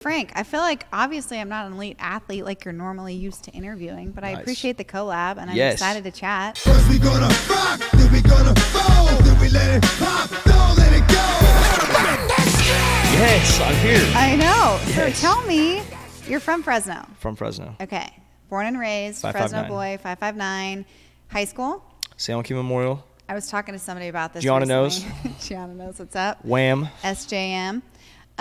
Frank, I feel like obviously I'm not an elite athlete like you're normally used to interviewing, but I appreciate the collab and I'm excited to chat. First we gonna rock, then we gonna fold, then we let it pop, don't let it go. Yes, I'm here. I know. Yes. So tell me, you're from Fresno. From Fresno. Okay. Born and raised, Fresno boy, 5'9". High school? San Joaquin Memorial. I was talking to somebody about this Gianna recently. knows. Gianna knows what's up. Wham. SJM.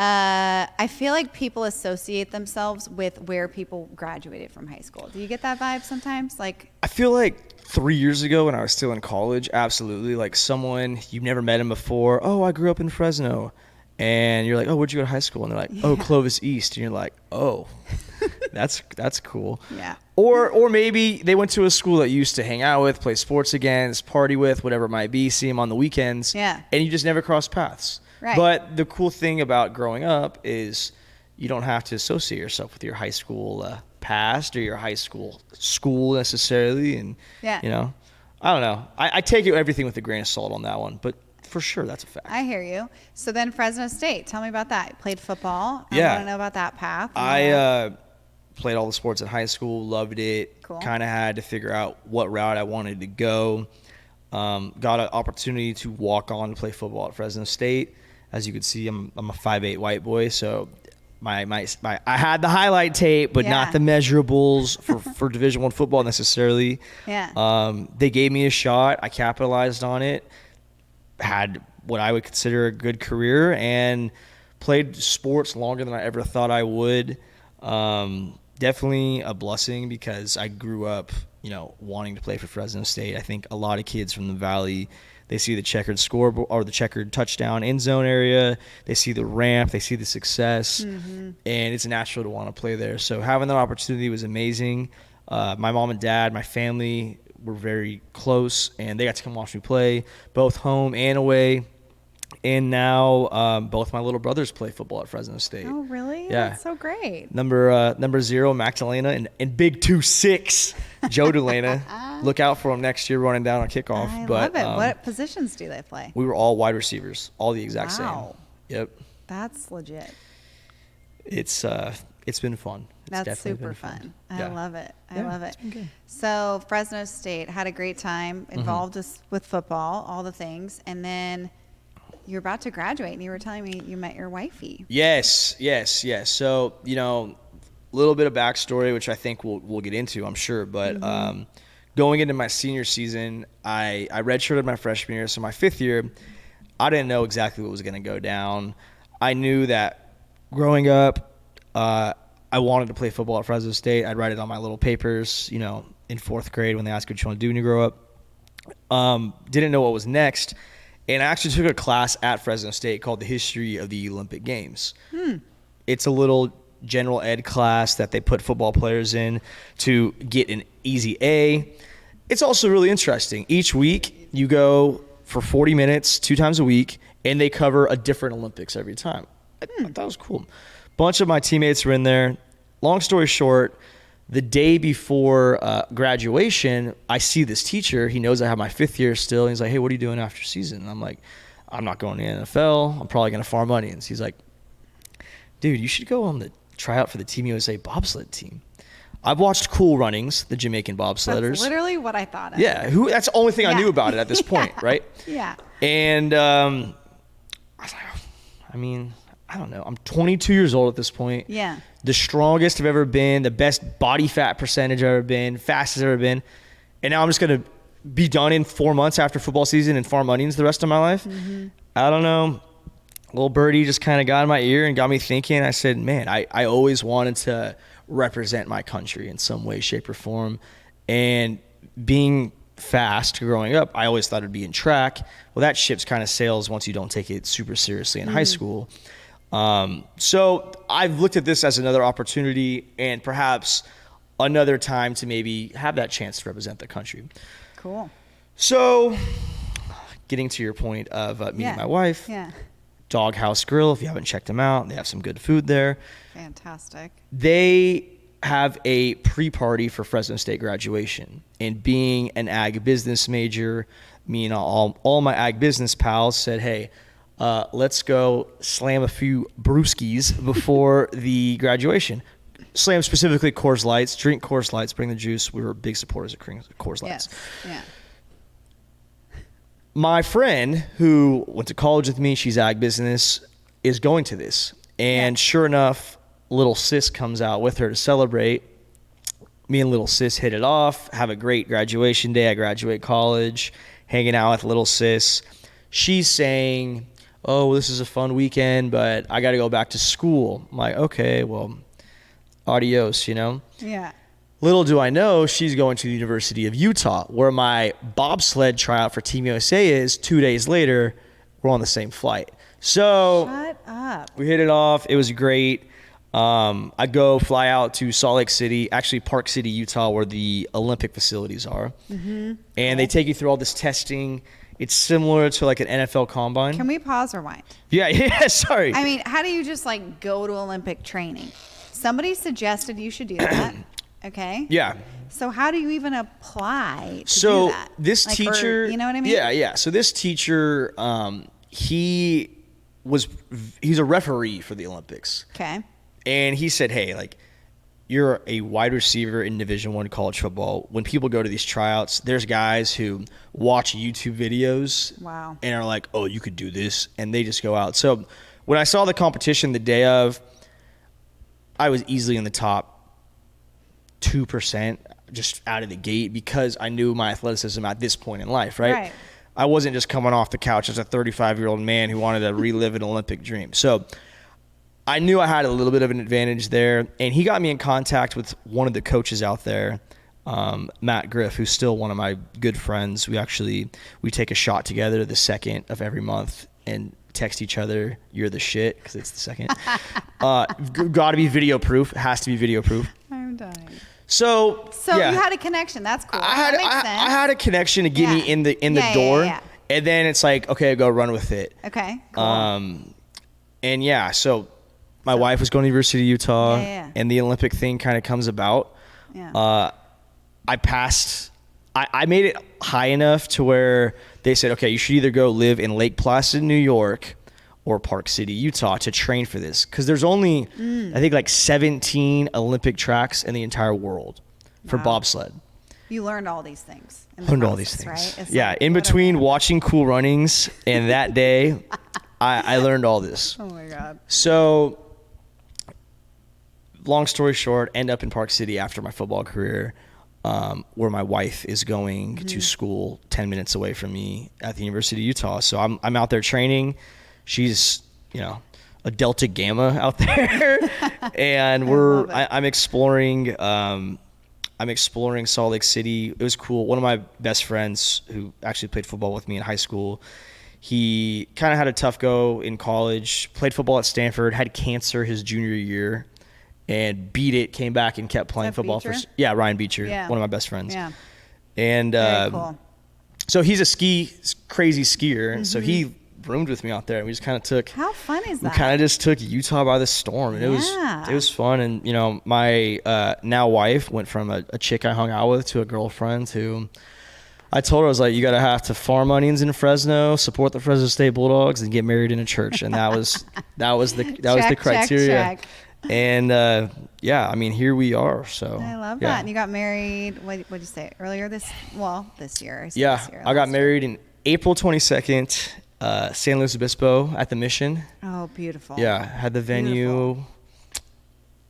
I feel like people associate themselves with where people graduated from high school. Do you get that vibe sometimes? Like, I feel like 3 years ago when I was still in college, absolutely. Like someone, you've never met him before. Oh, I grew up in Fresno. And you're like, oh, where'd you go to high school? And they're like, oh, Clovis East. And you're like, oh, that's cool. Yeah. Or maybe they went to a school that you used to hang out with, play sports against, party with, whatever it might be, see them on the weekends. Yeah. And you just never cross paths. Right. But the cool thing about growing up is you don't have to associate yourself with your high school past or your high school necessarily. And, you know, I don't know. I take everything with a grain of salt on that one. But for sure, that's a fact. I hear you. So then Fresno State, tell me about that. You played football. Yeah. I want to know about that path. I played all the sports in high school, loved it. Cool. Kind of had to figure out what route I wanted to go. Got an opportunity to walk on to play football at Fresno State. As you can see, I'm a 5'8" white boy, so my I had the highlight tape, but not the measurables for Division I football necessarily. Yeah. They gave me a shot. I capitalized on it. Had what I would consider a good career and played sports longer than I ever thought I would. Definitely a blessing because I grew up, you know, wanting to play for Fresno State. I think a lot of kids from the Valley, they see the checkered scoreboard or the checkered touchdown end zone area. They see the ramp. They see the success. And it's natural to want to play there. So having that opportunity was amazing. My mom and dad, my family were very close, and they got to come watch me play, both home and away. And now both my little brothers play football at Fresno State. Oh, really? Yeah. That's so great. Number 0, Mac Dalena, and big 2'6", Joe Dalena. Look out for him next year running down on kickoff. I love it. What positions do they play? We were all wide receivers, all the exact Wow. same. Yep. That's legit. It's been fun. It's That's super fun. I love it. I love it. It's been good. So Fresno State had a great time, involved with football, all the things, and then you're about to graduate, and you were telling me you met your wifey. Yes. So, you know, a little bit of backstory, which I think we'll get into, I'm sure. But going into my senior season, I redshirted my freshman year. So my fifth year, I didn't know exactly what was going to go down. I knew that growing up, I wanted to play football at Fresno State. I'd write it on my little papers, you know, in fourth grade when they asked what you want to do when you grow up. Didn't know what was next. And I actually took a class at Fresno State called the History of the Olympic Games. It's a little general ed class that they put football players in to get an easy A. It's also really interesting. Each week you go for 40 minutes, 2 times a week, and they cover a different Olympics every time. I thought that was cool. Bunch of my teammates were in there. Long story short, the day before graduation, I see this teacher. He knows I have my 5th year still. And he's like, hey, what are you doing after season? And I'm like, I'm not going to the NFL. I'm probably going to farm onions. He's like, dude, you should go on the tryout for the Team USA bobsled team. I've watched Cool Runnings, the Jamaican bobsledders. That's literally what I thought of. Yeah, that's the only thing I knew about it at this point, right? Yeah. And I was like, I mean, I don't know. I'm 22 years old at this point. Yeah. The strongest I've ever been, the best body fat percentage I've ever been, fastest I've ever been. And now I'm just going to be done in 4 months after football season and farm onions the rest of my life. I don't know. Little birdie just kind of got in my ear and got me thinking. I said, man, I always wanted to represent my country in some way, shape, or form. And being fast growing up, I always thought it'd be in track. Well, that ship's kind of sails once you don't take it super seriously in high school. So I've looked at this as another opportunity and perhaps another time to maybe have that chance to represent the country. Cool. So getting to your point of meeting my wife, Doghouse Grill, if you haven't checked them out, they have some good food there. Fantastic. They have a pre-party for Fresno State graduation. And being an ag business major, me and all my ag business pals said, hey, let's go slam a few brewskis before the graduation. Slam specifically Coors Lights. Drink Coors Lights. Bring the juice. We were big supporters of Coors Lights. Yes. Yeah. My friend who went to college with me, she's ag business, is going to this. And sure enough, little sis comes out with her to celebrate. Me and little sis hit it off, have a great graduation day. I graduate college, hanging out with little sis. She's saying, oh, this is a fun weekend, but I got to go back to school. I'm like, okay, well, adios, you know? Yeah. Little do I know, she's going to the University of Utah, where my bobsled tryout for Team USA is. 2 days later, we're on the same flight. So Shut up. we hit it off. It was great. I fly out to Salt Lake City, actually Park City, Utah, where the Olympic facilities are. Mm-hmm. And they take you through all this testing. It's similar to like an NFL combine. Can we pause rewind? Yeah, sorry. I mean, how do you just like go to Olympic training? Somebody suggested you should do that. Okay. Yeah. So how do you even apply to So do that? this Like, teacher, you know what I mean? Yeah. So this teacher, he's a referee for the Olympics. Okay. And he said, hey, like, you're a wide receiver in Division I college football. When people go to these tryouts, there's guys who watch YouTube videos Wow. and are like, oh, you could do this. And they just go out. So when I saw the competition the day of, I was easily in the top 2% just out of the gate because I knew my athleticism at this point in life, right? Right. I wasn't just coming off the couch as a 35-year-old man who wanted to relive an Olympic dream. So I knew I had a little bit of an advantage there, and he got me in contact with one of the coaches out there, Matt Griff, who's still one of my good friends. We take a shot together the second of every month and text each other, you're the shit, because it's the second. Got to be video proof. It has to be video proof. I'm dying. So yeah. You had a connection. That's cool. I had a connection to get me in the door, and then it's like, okay, go run with it. Okay. Cool. And yeah, so my wife was going to the University of Utah, and the Olympic thing kind of comes about. Yeah. I passed. I made it high enough to where they said, okay, you should either go live in Lake Placid, New York, or Park City, Utah, to train for this. Because there's only, I think, like 17 Olympic tracks in the entire world for bobsled. You learned all these things. Learned all these things. Right? Yeah, in between watching Cool Runnings and that day, I learned all this. Oh, my God. So, long story short, end up in Park City after my football career, where my wife is going to school 10 minutes away from me at the University of Utah. So I'm out there training. She's, a Delta Gamma out there, and I'm exploring. I'm exploring Salt Lake City. It was cool. One of my best friends who actually played football with me in high school, he kind of had a tough go in college, played football at Stanford, had cancer his junior year, and beat it, came back and kept playing football Beecher? Ryan Beecher, one of my best friends. Yeah. And Very cool. so he's a crazy skier, and so he roomed with me out there, and we just kind of took. How fun is that? We kind of just took Utah by the storm, and it was fun. And my now wife went from a chick I hung out with to a girlfriend who I told her, I was like, you gotta have to farm onions in Fresno, support the Fresno State Bulldogs, and get married in a church, and that was the criteria. Check. And I mean, here we are. So I love that. And you got married. What did you say earlier this year? I got married in April 22nd. San Luis Obispo at the Mission. Oh, beautiful. Yeah, had the venue,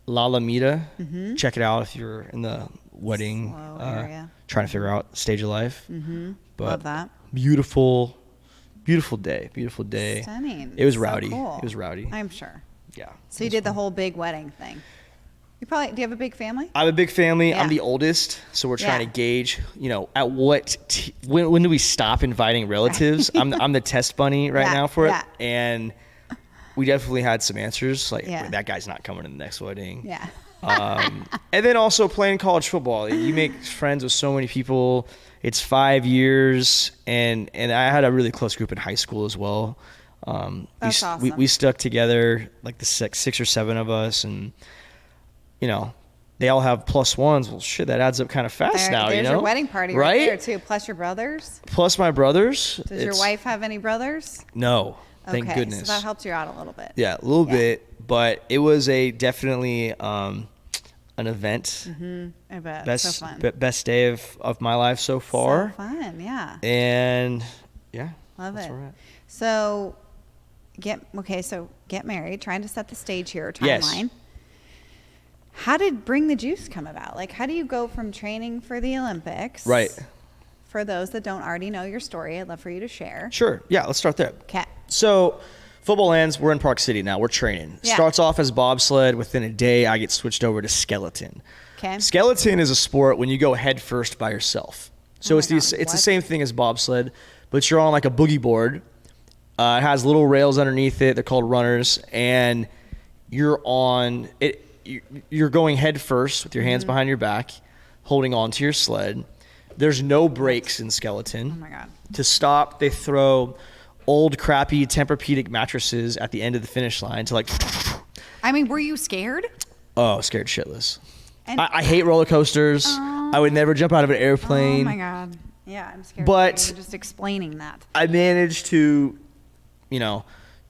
La Alameda. Check it out if you're in the wedding area. Trying to figure out stage of life. But love that. Beautiful day. Stunning. It was so rowdy. Cool. It was rowdy. I'm sure. Yeah. So you did the whole big wedding thing. Do you have a big family? I have a big family. Yeah. I'm the oldest, so we're trying to gauge, at what when do we stop inviting relatives? I'm the test bunny right now for it, and we definitely had some answers like that guy's not coming to the next wedding. Yeah. And then also playing college football, you make friends with so many people. It's 5 years, and I had a really close group in high school as well. That's awesome. We stuck together, like the six or seven of us, and they all have plus ones. Well, shit, that adds up kind of fast now, There's your wedding party right there, too. Plus your brothers. Plus my brothers. Does your wife have any brothers? No. Thank Okay, goodness. so that helped you out a little bit. Yeah, a little bit, but it was definitely an event. I bet. Best So fun. best day of my life so far. So fun, yeah. And yeah, Love that's it. where we're at. So get married, trying to set the stage here, Yes. timeline. How did Bring the Juice come about? Like, how do you go from training for the Olympics? Right. For those that don't already know your story, I'd love for you to share. Sure. Yeah, let's start there. Okay. So football ends. We're in Park City now. We're training. Yeah. Starts off as bobsled. Within a day, I get switched over to skeleton. Okay. Skeleton is a sport when you go head first by yourself. So Oh it's my the God, it's the what? same thing as bobsled, but you're on like a boogie board. It has little rails underneath it. They're called runners, and you're on it. You're going head first with your hands behind your back, holding on to your sled. There's no brakes in skeleton. Oh my God. To stop, they throw old crappy Tempur-Pedic mattresses at the end of the finish line to like. I mean, were you scared? Oh, scared shitless. And- I hate roller coasters. I would never jump out of an airplane. Oh my God. Yeah, I'm scared. But- You're just explaining that. I managed to,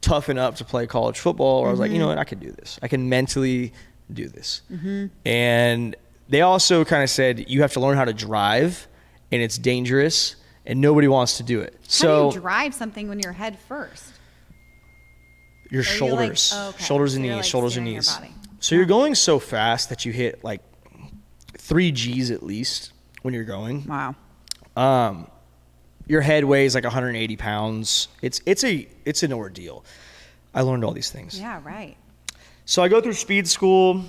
toughen up to play college football. Or I was like, you know what, I can do this. I can mentally do this. And they also kind of said you have to learn how to drive, and it's dangerous, and nobody wants to do it. How do you drive something when you're head first? Your Are you shoulders, like- oh, okay. shoulders and So you're, knees, like, shoulders and steering your knees. body. So you're going so fast that you hit like 3 G's at least when you're going. Wow. Your head weighs like 180 pounds. It's an ordeal. I learned all these things. Yeah, right. So I go through speed school,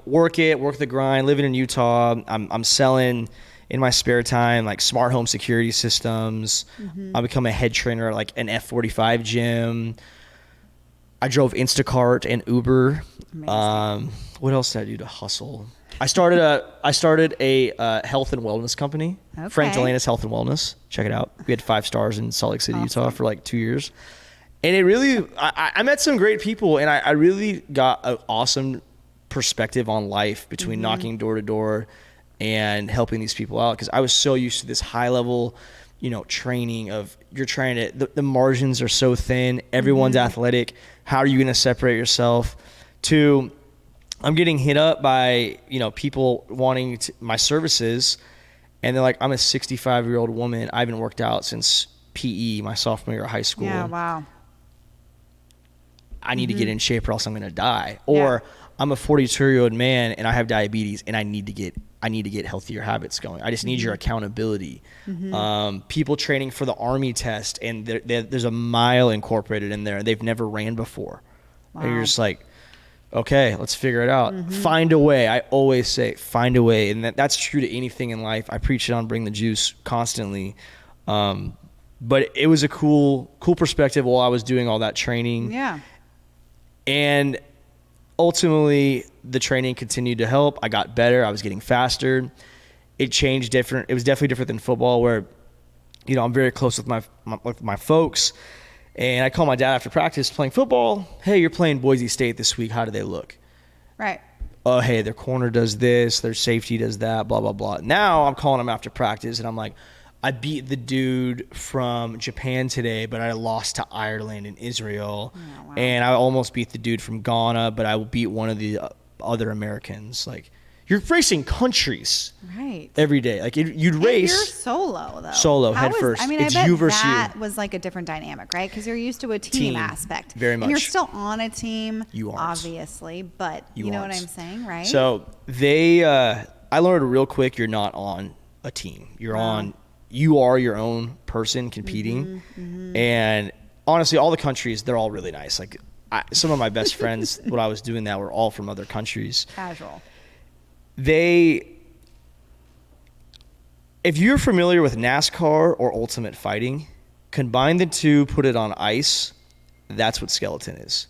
work the grind, living in Utah. I'm selling in my spare time like smart home security systems. I become a head trainer at like an F45 gym. I drove Instacart and Uber. Amazing. What else did I do to hustle? I started a health and wellness company. Okay. Frank Dalena's Health and Wellness. Check it out. We had 5 stars in Salt Lake City, Utah for like 2 years. And it really, I met some great people, and I really got an awesome perspective on life between knocking door to door and helping these people out. Because I was so used to this high level, training of you're trying to, the margins are so thin. Everyone's athletic. How are you going to separate yourself? To, I'm getting hit up by, people wanting my services. And they're like, I'm a 65-year-old woman. I haven't worked out since PE, my sophomore year of high school. Yeah, wow. I need to get in shape or else I'm going to die. Or I'm a 42-year-old man and I have diabetes and I need to get healthier habits going. I just need your accountability. People training for the Army test, and there's a mile incorporated in there, and they've never ran before. And you're just like, okay, let's figure it out. Find a way. I always say, find a way. And that's true to anything in life. I preach it on Bring the Juice constantly. But it was a cool perspective while I was doing all that training. Yeah. And ultimately, the training continued to help. I got better. I was getting faster. It changed different. It was definitely different than football, where, I'm very close with my folks. And I call my dad after practice playing football. Hey, you're playing Boise State this week. How do they look? Right. Oh, hey, their corner does this. Their safety does that, blah, blah, blah. Now I'm calling them after practice, and I'm like, I beat the dude from Japan today, but I lost to Ireland and Israel. Oh, wow. And I almost beat the dude from Ghana, but I will beat one of the other Americans. Like, you're racing countries Right. every day. Like, you'd And you're race. solo, though. Solo, How head first. I mean, It's I bet you versus that you. was like a different dynamic, right? Because you're used to a Team. team aspect. Very And you're much. still on a team, You aren't. obviously, but you know what aren't. I'm saying, right? So I learned real quick, you're not on a team. You are your own person competing. And honestly, all the countries, they're all really nice. Like, some of my best friends, when I was doing that, were all from other countries. Casual. If you're familiar with NASCAR or Ultimate Fighting, combine the two, put it on ice, that's what skeleton is.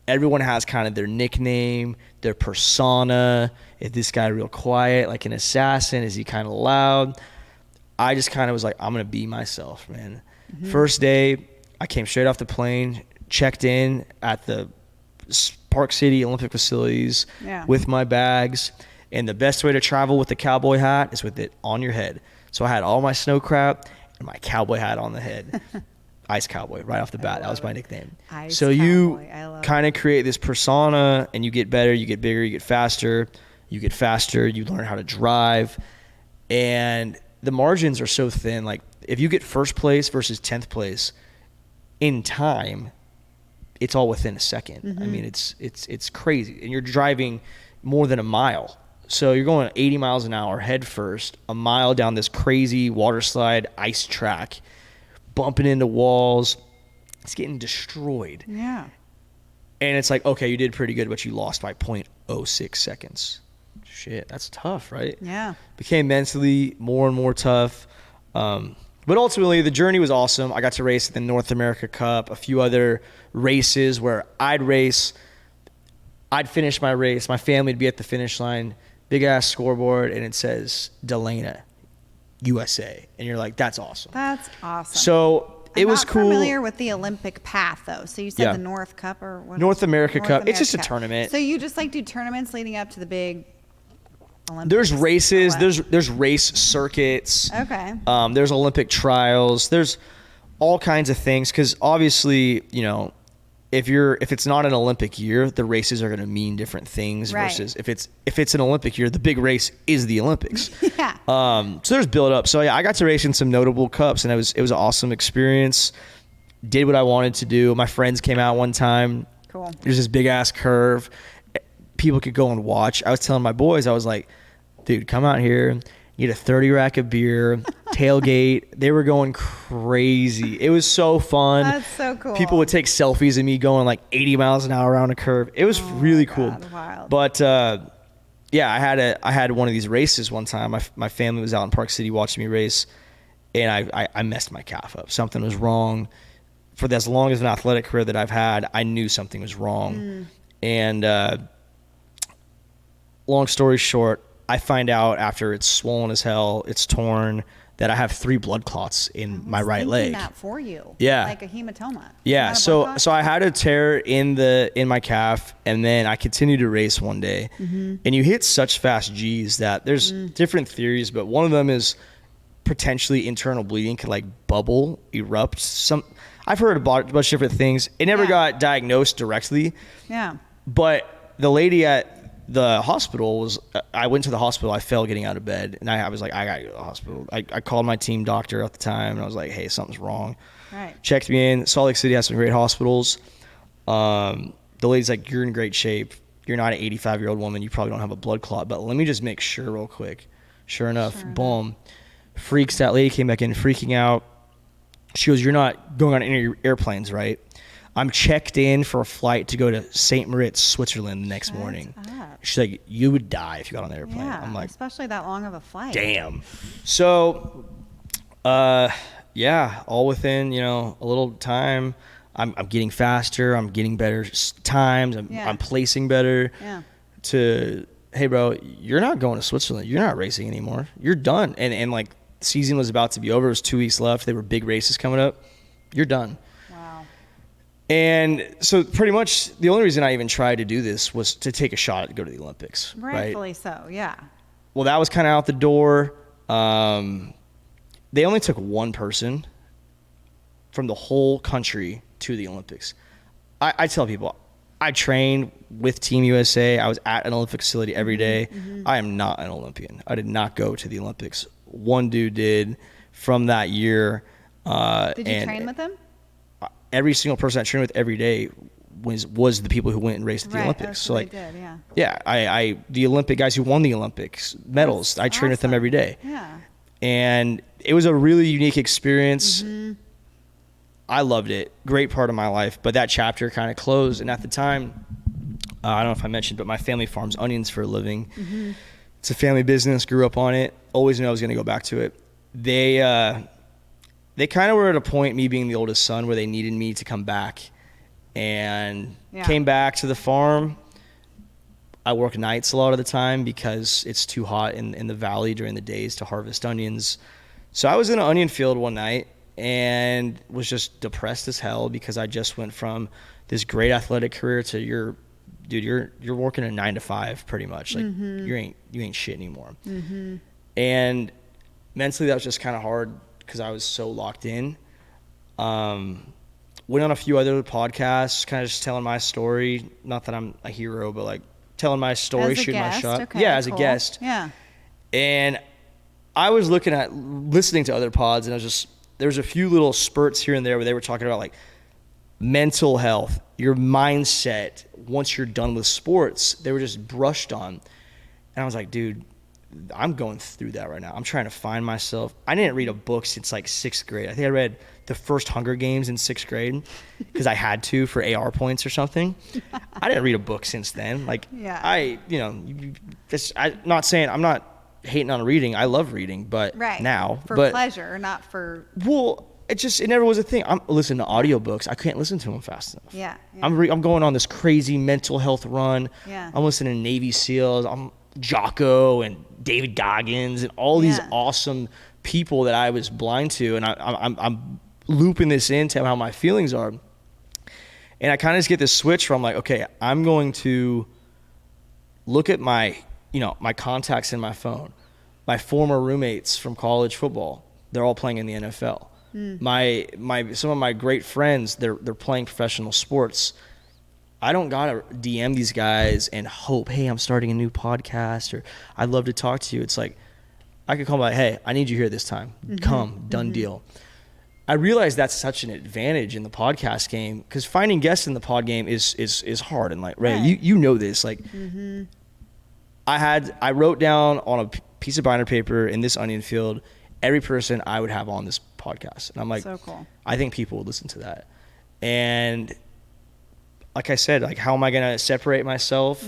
Everyone has kind of their nickname, their persona. Is this guy real quiet, like an assassin? Is he kind of loud? I just kind of was like, I'm going to be myself, man. First day, I came straight off the plane, checked in at the Park City Olympic facilities with my bags. And the best way to travel with the cowboy hat is with it on your head. So I had all my snow crap and my cowboy hat on the head. Ice Cowboy, right off the bat. That was my nickname. Ice so Cowboy. you I love kind of create this persona, and you get better, you get bigger, you get faster, you learn how to drive, and the margins are so thin. Like if you get first place versus 10th place in time, it's all within a second. I mean, it's crazy, and you're driving more than a mile. So you're going 80 miles an hour head first, a mile down this crazy water slide ice track, bumping into walls. It's getting destroyed. Yeah. And it's like, okay, you did pretty good, but you lost by 0.06 seconds. Shit, that's tough, right? Yeah. Became mentally more and more tough. But ultimately, the journey was awesome. I got to race at the North America Cup, a few other races where I'd race, I'd finish my race, my family would be at the finish line, big ass scoreboard, and it says Dalena, USA, and you're like, that's awesome. That's awesome. So it was cool. I'm not familiar with the Olympic path though. So you said Yeah. the North Cup or what? North America Cup. It's just a Cup. tournament. So you just like do tournaments leading up to the big Olympics? There's races. or what? There's race circuits. Okay. There's Olympic trials. There's all kinds of things because obviously, you know, if it's not an Olympic year, the races are going to mean different things Right. versus if it's an Olympic year, the big race is the Olympics. Yeah. So there's build up. So yeah, I got to race in some notable cups, and it was an awesome experience. Did what I wanted to do. My friends came out one time. Cool. There's this big ass curve. People could go and watch. I was telling my boys, I was like, dude, come out here. Get a 30 rack of beer, tailgate. They were going crazy. It was so fun. That's so cool. People would take selfies of me going like 80 miles an hour around a curve. It was really cool. God, wild. But yeah, I had one of these races one time. My family was out in Park City watching me race, and I messed my calf up. Something was wrong. For as long as an athletic career that I've had, I knew something was wrong. And long story short, I find out after it's swollen as hell, it's torn, that I have 3 blood clots in my right leg. That for you. Yeah. Like a hematoma. Yeah, Not a blood so clot? so I had a tear in my calf, and then I continued to race one day, and you hit such fast G's that there's different theories, but one of them is potentially internal bleeding could like bubble, erupt. I've heard about a bunch of different things. It never Yeah. got diagnosed directly, Yeah. but the lady at the hospital I went to the hospital. I fell getting out of bed, and I was like, I gotta go to the hospital. I called my team doctor at the time, and I was like, hey, something's wrong. Right. Checked me in. Salt Lake City has some great hospitals. The lady's like, you're in great shape. You're not an 85-year-old woman. You probably don't have a blood clot, but let me just make sure real quick. Sure enough, boom. Freaks. That lady came back in freaking out. She goes, you're not going on any airplanes, right? I'm checked in for a flight to go to St. Moritz, Switzerland the next morning. up. She's like, you would die if you got on the airplane. Yeah. I'm like, especially that long of a flight. damn. So, yeah, all within, you know, a little time. I'm getting faster. I'm getting better times. Yeah. I'm placing better. Yeah. Hey, bro, you're not going to Switzerland. You're not racing anymore. You're done. And like, season was about to be over. It was 2 weeks left. There were big races coming up. You're done. Wow. And so pretty much the only reason I even tried to do this was to take a shot to go to the Olympics. Rightfully Right? so. Yeah. Well, that was kind of out the door. They only took one person from the whole country to the Olympics. I tell people, I trained with Team USA. I was at an Olympic facility every day. I am not an Olympian. I did not go to the Olympics. One dude did from that year. Did you train with them? Every single person I trained with every day was the people who went and raced at the Right. Olympics. So They like, did, yeah. yeah, I the Olympic guys who won the Olympics medals, That's I trained with them awesome. every day. Yeah. And it was a really unique experience. I loved it. Great part of my life. But that chapter kind of closed. And at the time, I don't know if I mentioned, but my family farms onions for a living. It's a family business. Grew up on it. Always knew I was going to go back to it. They kind of were at a point, me being the oldest son, where they needed me to come back. And came back to the farm. I work nights a lot of the time because it's too hot in the valley during the days to harvest onions. So I was in an onion field one night and was just depressed as hell because I just went from this great athletic career to you're working a 9 to 5 pretty much. Like you ain't shit anymore. And mentally that was just kind of hard because I was so locked in. Went on a few other podcasts, kind of just telling my story. Not that I'm a hero, but like telling my story, As a shooting my guest? shot. Okay, Yeah, as a cool. guest. Yeah. And I was listening to other pods, and there was a few little spurts here and there where they were talking about like mental health, your mindset once you're done with sports. They were just brushed on. And I was like, dude, I'm going through that right now. I'm trying to find myself. I didn't read a book since like 6th grade. I think I read the first Hunger Games in 6th grade because I had to for AR points or something. I didn't read a book since then. Like, Yeah. I'm not saying I'm not hating on reading. I love reading, but Right. now. For but, pleasure, not for. Well, it never was a thing. I'm listening to audiobooks. I can't listen to them fast enough. Yeah. I'm going on this crazy mental health run. Yeah. I'm listening to Navy SEALs. I'm Jocko and David Goggins and all these Yeah. awesome people that I was blind to, and I'm looping this into how my feelings are. And I kind of just get this switch where I'm like, okay, I'm going to look at my contacts in my phone. My former roommates from college football, they're all playing in the NFL. Some of my great friends, they're playing professional sports. I don't gotta DM these guys and hope, hey, I'm starting a new podcast, or I'd love to talk to you. It's like I could call them like, hey, I need you here this time. Come, done deal. I realize that's such an advantage in the podcast game because finding guests in the pod game is hard. And like, Rae, Right. you know this. Like, I wrote down on a piece of binder paper in this onion field every person I would have on this podcast, and I'm like, So cool. I think people would listen to that. And like I said, like, how am I gonna separate myself?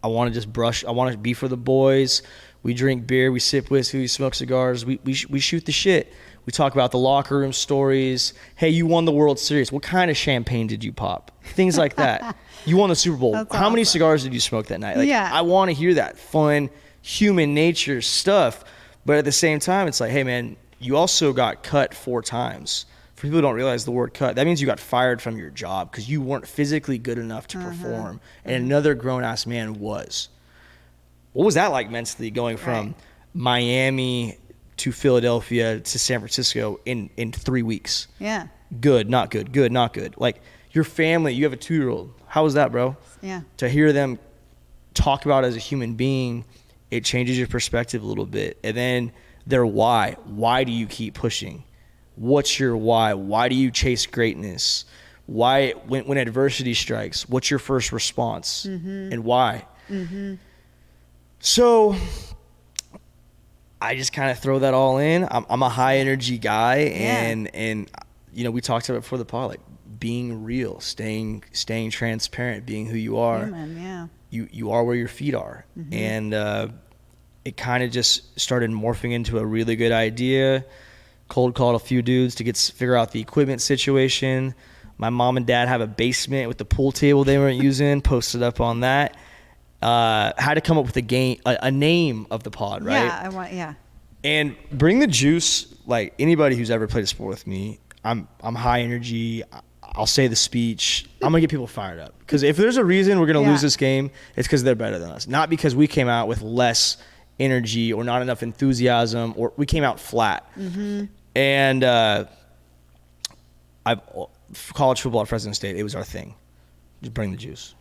I want to be for the boys. We drink beer, we sip whiskey, we smoke cigars, we shoot the shit. We talk about the locker room stories. Hey, you won the World Series. What kind of champagne did you pop? Things like that. You won the Super Bowl. That's How many awesome. cigars did you smoke that night? Like, Yeah. I want to hear that fun human nature stuff. But at the same time, it's like, hey, man, you also got cut 4 times. For people who don't realize the word cut, that means you got fired from your job because you weren't physically good enough to perform, and another grown-ass man was. What was that like mentally, going from Right. Miami to Philadelphia to San Francisco in 3 weeks? Yeah. Good, not good, good, not good. Like, your family, you have a 2-year-old. How was that, bro? Yeah. To hear them talk about as a human being, it changes your perspective a little bit. And then their why. Why do you keep pushing? What's your why? Why do you chase greatness? Why, when adversity strikes, what's your first response and why? So I just kind of throw that all in. I'm a high energy guy, and we talked about it before the pod, like being real, staying transparent, being who you are. Human, yeah. You are where your feet are. And it kind of just started morphing into a really good idea. Cold called a few dudes to figure out the equipment situation. My mom and dad have a basement with the pool table they weren't using. Posted up on that. Had to come up with a name of the pod, right? Yeah. And bring the juice. Like, anybody who's ever played a sport with me, I'm high energy. I'll say the speech. I'm gonna get people fired up, because if there's a reason we're gonna lose this game, it's because they're better than us, not because we came out with less energy or not enough enthusiasm, or we came out flat. And college football at Fresno State, it was our thing. Just bring the juice.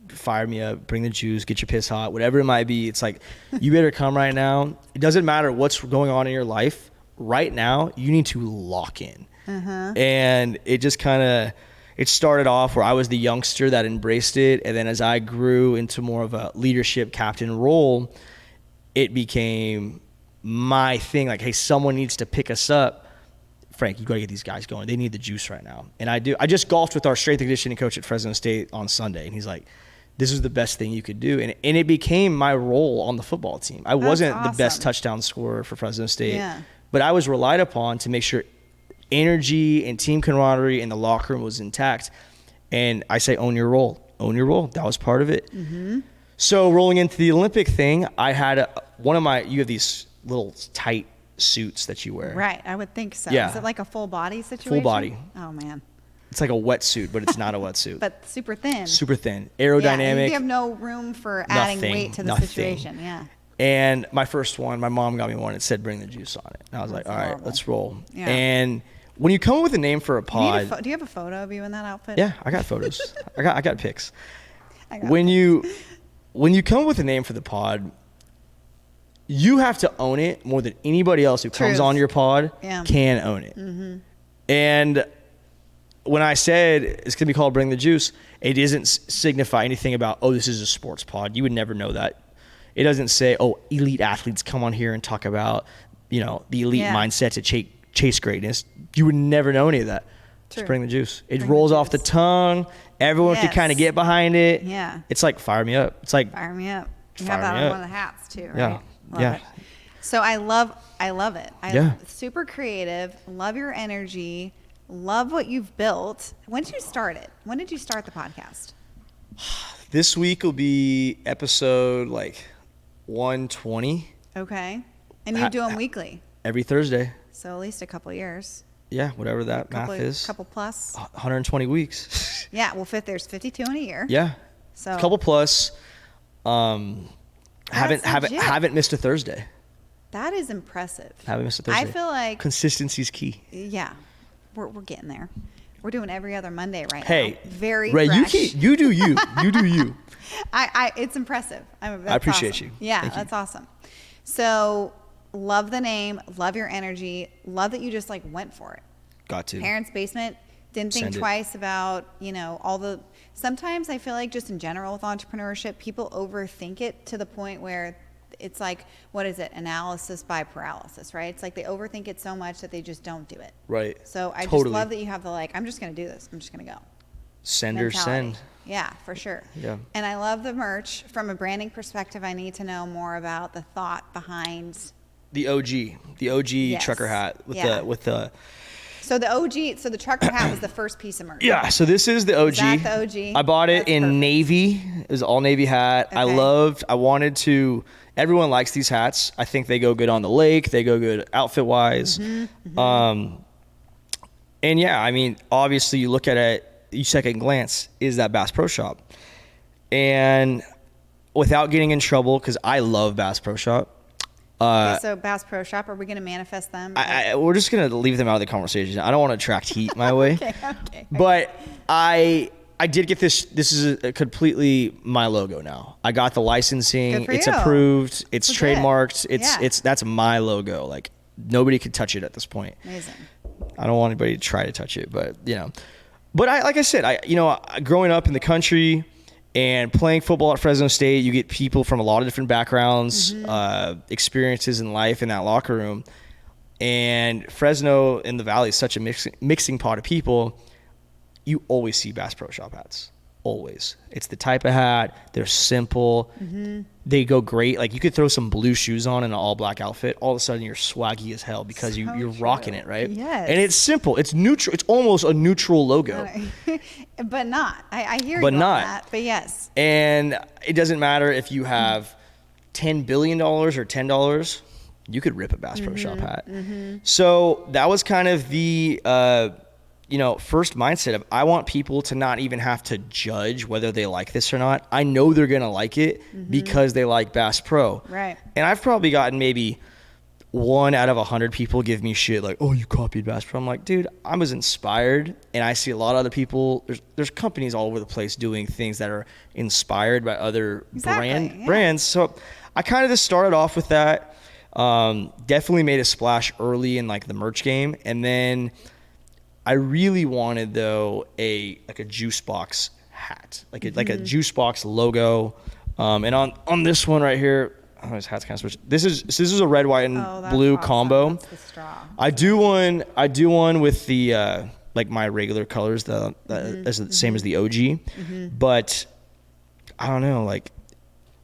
Fire me up, bring the juice, get your piss hot, whatever it might be. It's like, you better come right now. It doesn't matter what's going on in your life. Right now, you need to lock in. And it just it started off where I was the youngster that embraced it. And then as I grew into more of a leadership captain role, it became my thing. Like, hey, someone needs to pick us up. Frank, you got to get these guys going. They need the juice right now. And I do. I just golfed with our strength and conditioning coach at Fresno State on Sunday, and he's like, this is the best thing you could do. And it became my role on the football team. I wasn't the best touchdown scorer for Fresno State, but I was relied upon to make sure energy and team camaraderie in the locker room was intact. And I say, own your role. Own your role. That was part of it. So rolling into the Olympic thing, I had you have these little tight suits that you wear. Right. I would think so. Yeah. Is it like a full body situation? Full body. Oh, man. It's like a wetsuit, but it's not a wetsuit. But super thin. Super thin. Yeah, Aerodynamic. you have no room for adding weight to the situation. Yeah. And my first one, my mom got me one. It said, bring the juice on it. And I was like, all right, let's roll. Yeah. And when you come up with a name for a Do you, pod, do you have a photo of you in that outfit? yeah, I got photos. I got pics. I got When you come up with a name for the pod, you have to own it more than anybody else who comes Truth. on your pod Yeah. can own it. And when I said it's going to be called Bring the Juice, it doesn't signify anything about, oh, this is a sports pod. You would never know that. It doesn't say, oh, elite athletes come on here and talk about, the elite mindset to chase greatness. You would never know any of that. True. Just Bring the Juice. It Bring rolls the off the juice. tongue. Everyone can Yes. kind of get behind it. Yeah. It's like fire me up. It's like Fire me up. You Fire have that me on up. one of the hats too, right? Yeah. Love Yeah. it. So I love it. Yeah. Super creative. Love your energy. Love what you've built. When did you start it? When did you start the podcast? this week will be episode like 120 Okay. And you do them weekly. every Thursday. So at least a couple years. Yeah, whatever that math is. Couple plus. 120 weeks. Yeah. Well, there's 52 in a year. Yeah. So Couple plus. Haven't legit. missed a Thursday. that is impressive. Haven't missed a Thursday. I feel like, Consistency's key. yeah, we're getting there. We're doing every other Monday right now. Hey, Very Ray, fresh. you do you. You do you. It's impressive. That's I appreciate awesome. you. Yeah, Thank you. that's awesome. So, love the name, love your energy, love that you just like went for it. Got to. Parents' basement, didn't think Send it. twice about, all the. Sometimes I feel like just in general with entrepreneurship, people overthink it to the point where it's like, what is it? Analysis by paralysis, right? It's like they overthink it so much that they just don't do it. Right. So I Totally. just love that you have the I'm just going to do this. I'm just going to go. Send or mentality. send. Yeah, for sure. Yeah. And I love the merch. From a branding perspective, I need to know more about the thought behind. The OG Yes. trucker hat with Yeah. the So the OG, so the trucker hat was the first piece of merch. Yeah, so this is the OG. Is that the OG? I bought it That's in perfect. navy. It was all navy hat. Okay. Everyone likes these hats. I think they go good on the lake. They go good outfit wise. And yeah, I mean, obviously you look at it, you second glance, is that Bass Pro Shop? And without getting in trouble, because I love Bass Pro Shop. Okay, so Bass Pro Shop, are we going to manifest them? We're just going to leave them out of the conversation. I don't want to attract heat my way. Okay. But I did get this. This is a completely my logo now. I got the licensing. Good for It's you. approved. It's Legit. trademarked. Yeah. That's my logo. Like nobody could touch it at this point. Amazing. I don't want anybody to try to touch it, but But like I said, growing up in the country and playing football at Fresno State, you get people from a lot of different backgrounds, experiences in life in that locker room. And Fresno in the Valley is such a mixing pot of people. You always see Bass Pro Shop hats. Always. It's the type of hat. They're simple. They go great. Like you could throw some blue shoes on in an all black outfit. All of a sudden you're swaggy as hell because So you're true. rocking it, right? Yes. And it's simple. It's neutral. It's almost a neutral logo. But not. I hear But you not. on that. But yes. And it doesn't matter if you have $10 billion or $10, you could rip a Bass Pro Shop hat. So that was kind of the, first mindset of I want people to not even have to judge whether they like this or not. I know they're going to like it because they like Bass Pro. Right. And I've probably gotten maybe 1 out of 100 people give me shit like, oh, you copied Bass Pro. I'm like, dude, I was inspired, and I see a lot of other people. There's companies all over the place doing things that are inspired by other Exactly, brands. So I kind of just started off with that. Definitely made a splash early in like the merch game, and then I really wanted though a juice box hat, like a juice box logo. And on this one right here. Oh, his hat's kind of switched. This is a red, white, and that's blue awesome. combo. That's the straw. I do one with the like my regular colors, as the same as the OG. But I don't know, like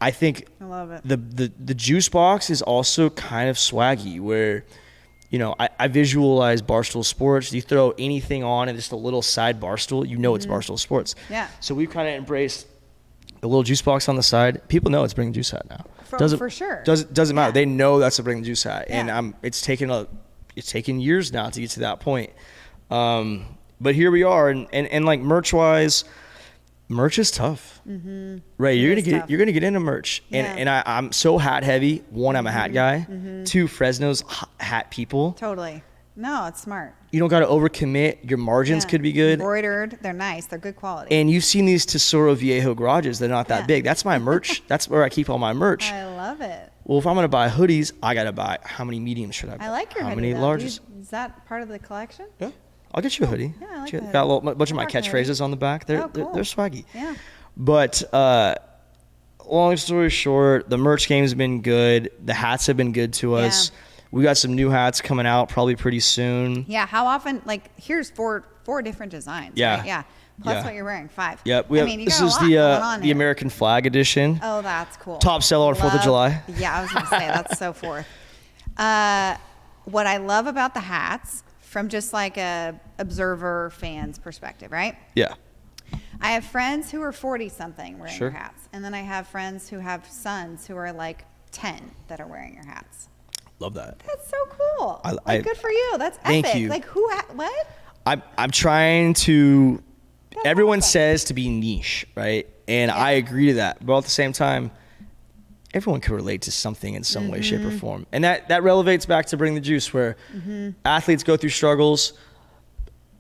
I think I love it. the juice box is also kind of swaggy where I visualize Barstool Sports. You throw anything on and just a little side Barstool, it's Barstool Sports. Yeah. So we've kind of embraced the little juice box on the side. People know it's Bring the Juice hat now. For sure. Doesn't matter. Yeah. They know that's a Bring the Juice hat, Yeah. and it's taken years now to get to that point. But here we are, and like merch wise, merch is tough. Right, you're tough. gonna get into merch, and I'm so hat heavy. One, I'm a hat guy. Two, Fresno's hat people. Totally. No, it's smart. You don't got to overcommit. Your margins Yeah. could be good. Embroidered. They're nice. They're good quality. And you've seen these Tesoro Viejo garages. They're not that Yeah. big. That's my merch. That's where I keep all my merch. I love it. Well, if I'm going to buy hoodies, I got to buy, how many mediums should I buy? I like your How hoodie, many though. larges? Is that part of the collection? Yeah. I'll get you a hoodie. Yeah, I like Got that a hoodie. little, bunch of my I like the hoodie. catchphrases on the back. They're, Oh, cool. they're swaggy. Yeah. But long story short, the merch game's been good. The hats have been good to us. Yeah. We got some new hats coming out probably pretty soon. Yeah. How often? Like, here's four different designs. Yeah. Right? Yeah. Plus Yeah. what you're wearing, 5. Yep. I mean, you This got a is lot going on the here. American flag edition. Oh, that's cool. Top seller on 4th of July. Yeah, I was gonna say that's so 4th. What I love about the hats, from just like a observer fan's perspective, right? Yeah. I have friends who are 40 something wearing Sure. your hats, and then I have friends who have sons who are like 10 that are wearing your hats. Love that. That's so cool. I- Good for you. That's Thank epic. you. Like what? I'm trying to. That's Everyone awesome. says to be niche, right? And I agree to that. But at the same time, everyone can relate to something in some way, shape, or Mm-hmm. form. And that relevates back to Bring the Juice, where athletes go through struggles,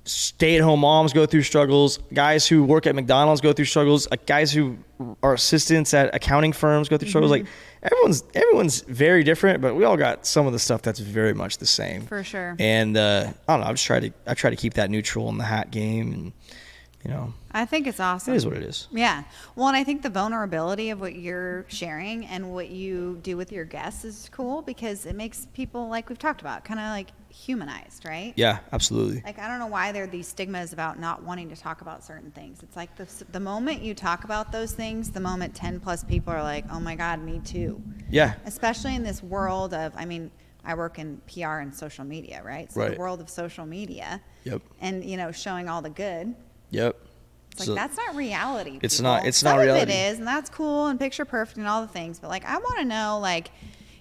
stay-at-home moms go through struggles, guys who work at McDonald's go through struggles, guys who are assistants at accounting firms go through struggles. Mm-hmm. Like everyone's very different, but we all got some of the stuff that's very much the same. For sure. And I don't know. I try to keep that neutral in the hat game, and I think it's awesome. it is what it is. Yeah. Well, and I think the vulnerability of what you're sharing and what you do with your guests is cool, because it makes people, like we've talked about, kind of like humanized, right? Yeah, absolutely. Like, I don't know why there are these stigmas about not wanting to talk about certain things. It's like the moment you talk about those things, the moment 10 plus people are like, oh my God, me too. Yeah. Especially in this world of, I mean, I work in PR and social media, right? So Right. the world of social media. Yep. And, showing all the good. Yep. It's like, that's not reality. It's people. not- it's Some not reality. of it is, and that's cool and picture perfect and all the things. But like, I want to know, like,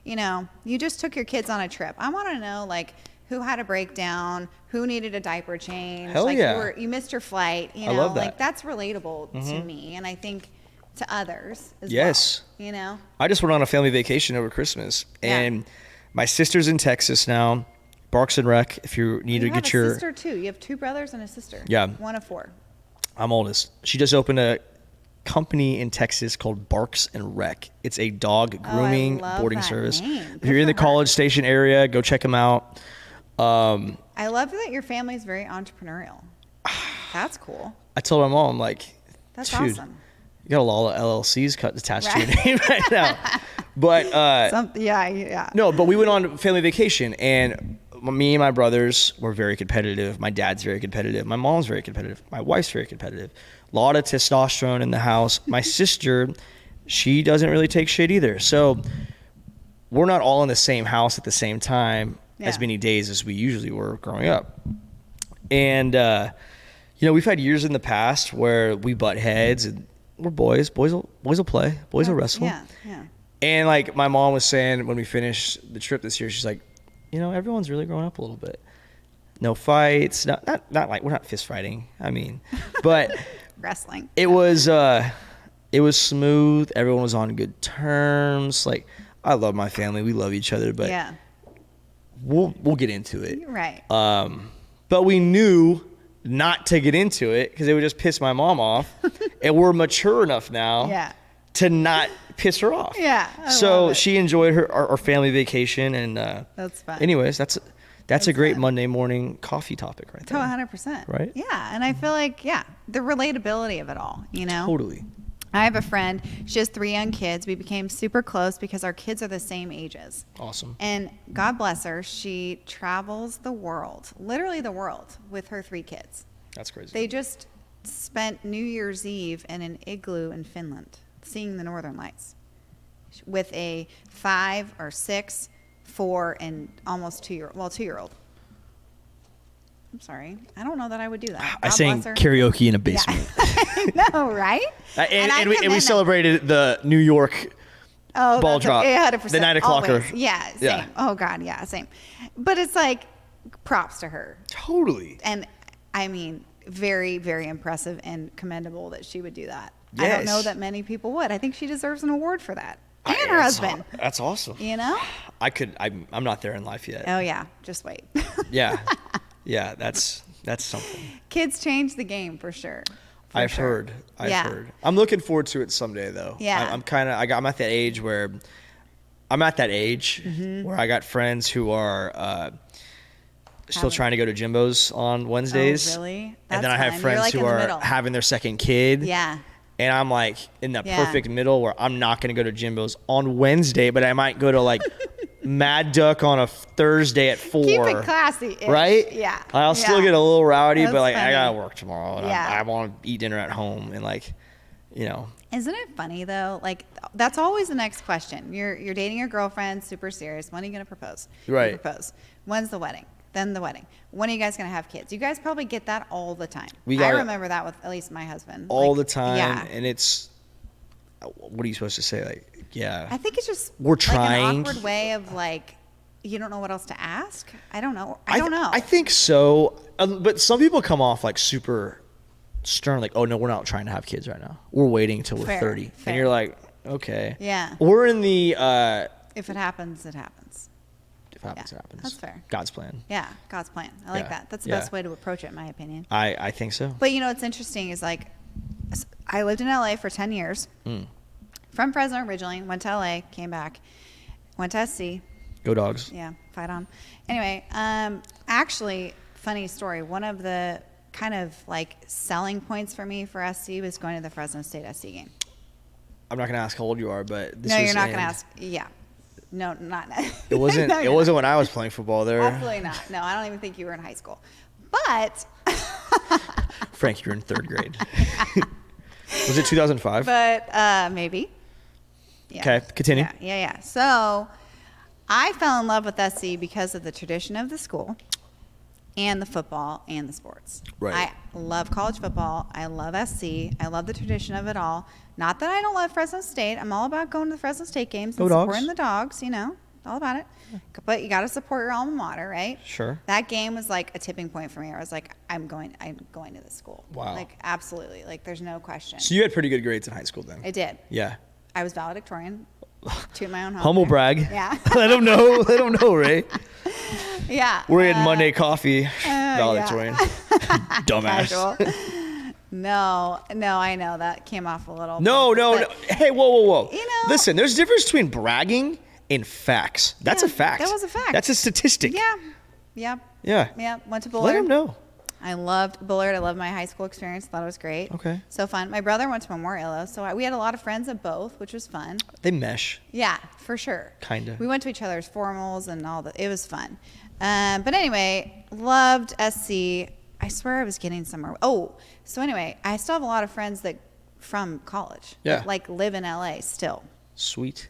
you just took your kids on a trip. I want to know, like, who had a breakdown, who needed a diaper change. Hell like, yeah. you missed your flight. I love that. Like, that's relatable to me, and I think to others as Yes. well. I just went on a family vacation over Christmas, Yeah. and my sister's in Texas now. Barks and Rec. If you need You to have get a your, sister too. You have 2 brothers and a sister. Yeah. 1 of 4. I'm oldest. She just opened a company in Texas called Barks and Rec. It's a dog grooming love boarding that service. name. If Good you're in for the her. College Station area, go check them out. I love that your family is very entrepreneurial. That's cool. I told my mom, like, That's dude, awesome. you got a lot of LLCs attached Right. to your name right now. But Yeah. no, but we went on family vacation, and me and my brothers were very competitive. My dad's very competitive. My mom's very competitive. My wife's very competitive. A lot of testosterone in the house. My sister, she doesn't really take shit either. So we're not all in the same house at the same time as Yeah. many days as we usually were growing up. And, we've had years in the past where we butt heads, and we're boys. Boys will play. Boys will wrestle. Yeah. And like my mom was saying when we finished the trip this year, she's like, everyone's really growing up a little bit. No fights, not like we're not fist fighting. I mean, but Wrestling. it was smooth. Everyone was on good terms. Like, I love my family. We love each other, but Yeah. we'll get into it. You're right. But we knew not to get into it because it would just piss my mom off. And we're mature enough now Yeah. to not piss her off. Yeah, I So love it. she enjoyed our family vacation, and That's fun. anyways, that's a great fun. Monday morning coffee topic right To there. 100%. Right? Yeah. And I feel like, the relatability of it all, Totally. I have a friend. She has 3 young kids. We became super close because our kids are the same ages. Awesome. And God bless her, she travels the world, literally the world, with her 3 kids. That's crazy. They just spent New Year's Eve in an igloo in Finland, seeing the Northern Lights, with a 5 or 6, 4, and almost 2-year-old. I'm sorry. I don't know that I would do that. I God sang bless her. karaoke in a basement. I know, right? And I we commend them. celebrated the New York Oh, ball that's drop. 100%. The 9 o'clocker. Always. Yeah, same. Yeah. Oh, God, yeah, same. But it's like, props to her. Totally. And I mean, very, very impressive and commendable that she would do that. I don't know Yes. that many people would. I think she deserves an award for that. and her husband. That's awesome. You know? I'm not there in life yet. Oh yeah, just wait. Yeah. Yeah, that's something. Kids change the game for sure. I've heard. I'm looking forward to it someday though. Yeah. I'm at that age where where I got friends who are still trying to go to Jimbo's on Wednesdays. Oh, really? And then I That's have fun. friends You're like who in the are middle. having their second kid. Yeah. And I'm like in the Yeah. perfect middle where I'm not going to go to Jimbo's on Wednesday, but I might go to like Mad Duck on a Thursday at 4. Keep it classy. Right? Yeah. I'll still get a little rowdy, That's but like funny. I got to work tomorrow. And Yeah. I want to eat dinner at home and like, you know. Isn't it funny though? Like that's always the next question. You're dating your girlfriend, super serious. When are you gonna propose? Right. You propose. When's the wedding? Then the wedding. When are you guys gonna have kids? You guys probably get that all the time. I remember that with at least my husband. All the time. Yeah. And it's, what are you supposed to say? Like, yeah. I think it's just We're like trying. an awkward way of like you don't know what else to ask. I don't know. I don't know. I think so. But some people come off like super stern, like, oh no, we're not trying to have kids right now. We're waiting until we're Fair, 30. fair. And you're like, okay. Yeah. We're in the If it happens, it happens. if it happens, Yeah, it happens. that's fair. God's plan. Yeah, God's plan. I like Yeah, that. That's the yeah. best way to approach it, in my opinion. I think so. But you know what's interesting is like I lived in LA for 10 years. From Fresno originally, went to LA, came back, went to SC. Go Dogs. Yeah, fight on. Anyway, actually, funny story. One of the kind of like selling points for me for SC was going to the Fresno State SC game. I'm not gonna ask how old you are, but this No, was you're not in- going to ask. Yeah. No, not. It wasn't. No, it you're wasn't when I was playing football there. Absolutely not. No, I don't even think you were in high school. But Frank, you're in 3rd grade. Was it 2005? but maybe. Yeah. Okay, continue. Yeah. So I fell in love with SC because of the tradition of the school and the football and the sports. Right. I love college football. I love SC. I love the tradition of it all. Not that I don't love Fresno State. I'm all about going to the Fresno State games and Go Dogs. supporting the Dogs, you know, all about it. But you got to support your alma mater, right? Sure. That game was like a tipping point for me. I was like, I'm going to this school. Wow. Like, absolutely. Like, there's no question. So you had pretty good grades in high school then. I did. Yeah. I was valedictorian. Toot my own horn Humble there. brag. Yeah. Let them know. Let them know, Ray. Yeah. We're in Monday coffee. Valedictorian. yeah. Dumbass. Casual. No, I know that came off a little. No. but- Hey, whoa. You know- Listen, there's a difference between bragging and facts. That's Yeah, a fact. that was a fact. That's a statistic. Yeah. Yep. Yeah. Yeah. Went to Bullard. Let them know. I loved Bullard. I loved my high school experience. Thought it was great. Okay. So fun. My brother went to Memorial, so we had a lot of friends at both, which was fun. They mesh. Yeah, for sure. Kinda. We went to each other's formals and all that. It was fun. But anyway, loved SC. I swear I was getting somewhere. Oh, so anyway, I still have a lot of friends that from college. Yeah. That, like live in LA still. Sweet.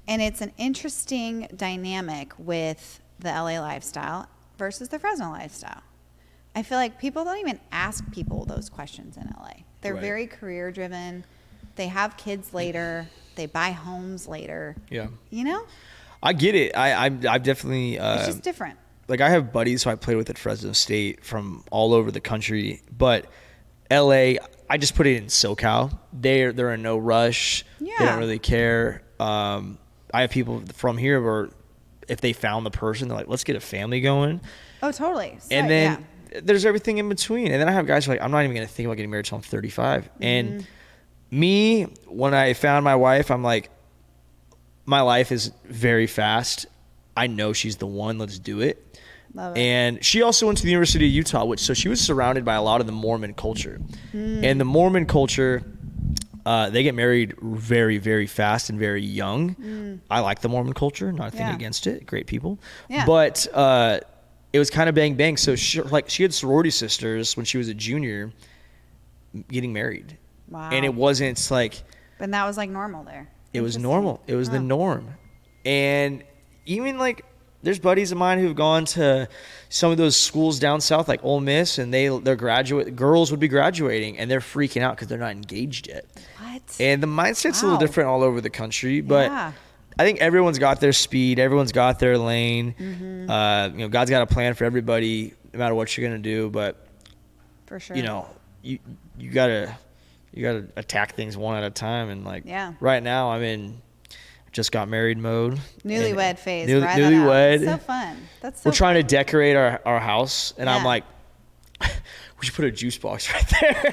And it's an interesting dynamic with the LA lifestyle versus the Fresno lifestyle. I feel like people don't even ask people those questions in LA. They're Right. very career driven. They have kids later. They buy homes later. Yeah. You know? I get it. I've definitely It's just different. like I have buddies who I played with at Fresno State from all over the country, but LA, I just put it in SoCal. They're in no rush. They Yeah. don't really care. I have people from here where if they found the person, they're like, let's get a family going. Oh, totally. So, And then yeah. there's everything in between. And then I have guys who are like, I'm not even going to think about getting married until I'm 35. Mm-hmm. And me, when I found my wife, I'm like, my life is very fast. I know she's the one. Let's do it. Love it. And she also went to the University of Utah, so she was surrounded by a lot of the Mormon culture. And the Mormon culture, they get married very, very fast and very young. I like the Mormon culture, not a thing Yeah. against it. Great people. Yeah. But it was kind of bang bang. So she had sorority sisters when she was a junior getting married. Wow. And it wasn't like, But that was like normal there. it was Interesting. normal. It was the Huh. norm. And even like there's buddies of mine who've gone to some of those schools down south like Ole Miss, and their girls would be graduating and they're freaking out because they're not engaged yet. What? And the mindset's a little Wow. different all over the country, but Yeah. I think everyone's got their speed, everyone's got their lane. Mm-hmm. God's got a plan for everybody, no matter what you're gonna do. But For sure. you gotta attack things one at a time. And like Yeah. right now, I'm in just got married mode. Newlywed phase. Newlywed. Ride that out. It's so fun. That's so We're trying to decorate our house, and I'm Yeah. like, we should put a juice box right there.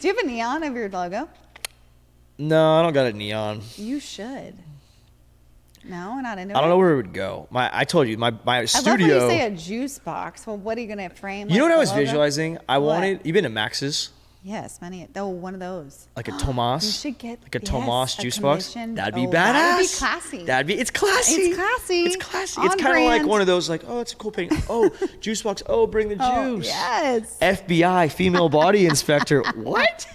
Do you have a neon of your logo? No, I don't got a neon. You should. No, not into it. I don't know where it would go. I told you, my studio. I love when you say a juice box. Well, what are you gonna frame? You know like, what I the was logo? visualizing? I What? wanted. You been to Max's? Yes, many. Oh, one of those. Like a Tomas. You should get like a Tomas a juice box. commissioned- That'd be oh, badass. That'd be classy. It's classy. It's classy. It's classy. On It's kind of like brand. one of those like, oh, it's a cool painting. Oh, juice box. Oh, bring the Oh, juice. yes. FBI, female body inspector. What?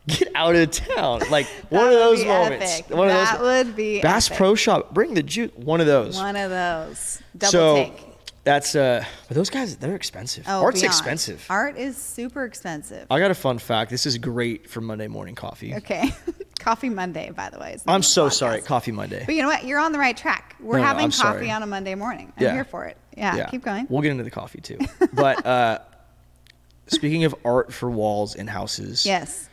Get out of town. Like one of That would those be moments. epic. One of those. That would be Bass epic. Pro Shop. Bring the juice. One of those. One of those. Double so take. that's but those guys, they're expensive. Oh, Art's beyond. expensive. Art is super expensive. I got a fun fact. This is great for Monday morning coffee. Okay. Coffee Monday, by the way. is the name I'm of the so podcast. sorry. Coffee Monday. But you know what? You're on the right track. We're No, having I'm coffee sorry. on a Monday morning. I'm Yeah. here for it. Yeah, keep going. We'll get into the coffee too. But speaking of art for walls and houses, Yes.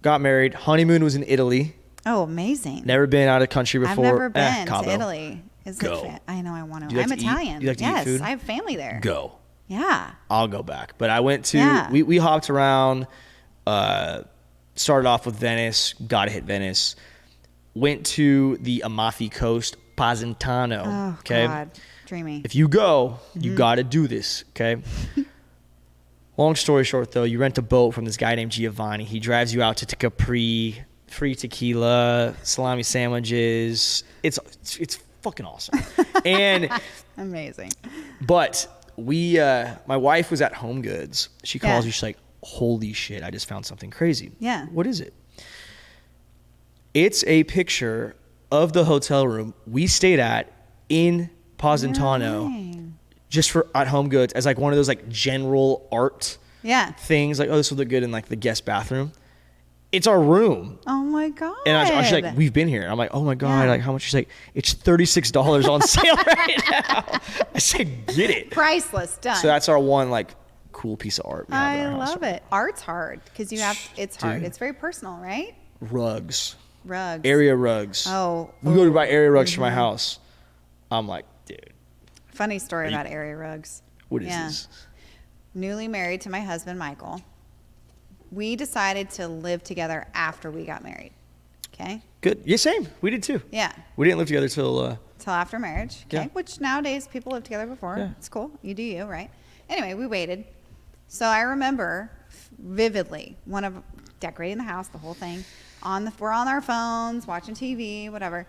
got married. Honeymoon was in Italy. Oh, amazing. Never been out of country before. I've never been to Cabo. Italy. Is it Go. I know I want Do to. you like I'm to eat? Italian. You like to eat yes, food? I have family there. Go. Yeah. I'll go back. But I went to, Yeah. we hopped around, started off with Venice, got to hit Venice, went to the Amalfi Coast, Positano. Oh, Okay. God. Dreamy. If you go, Mm-hmm. you got to do this. Okay. Long story short, though, you rent a boat from this guy named Giovanni. He drives you out to Capri, free tequila, salami sandwiches. It's fucking awesome. And Amazing. but my wife was at Home Goods. She calls Yeah. me. She's like, "Holy shit! I just found something crazy." Yeah. What is it? It's a picture of the hotel room we stayed at in Positano, Dang. just for at Home Goods as like one of those like general art Yeah. things. Like, oh, this would look good in like the guest bathroom. It's our room. Oh my God. And she's like, we've been here. I'm like, oh my God, Yeah. like how much? She's like, it's $36 on sale right now. I said, get it. Priceless. Done. So that's our one like cool piece of art. We have in I our house. love it. Art's hard because it's hard. Dude. It's very personal, right? Rugs, Rugs. area rugs. Oh. We go to buy area rugs for my house. I'm like, dude, Funny story about area rugs. what is Yeah. this? Newly married to my husband, Michael. We decided to live together after we got married. Okay? Good. Yeah, same. We did too. Yeah. We didn't live together till. Till after marriage. Okay. Yeah. Which nowadays people live together before. Yeah. It's cool. You do you, right? Anyway, we waited. So I remember vividly decorating the house, the whole thing. We're on our phones, watching TV, whatever.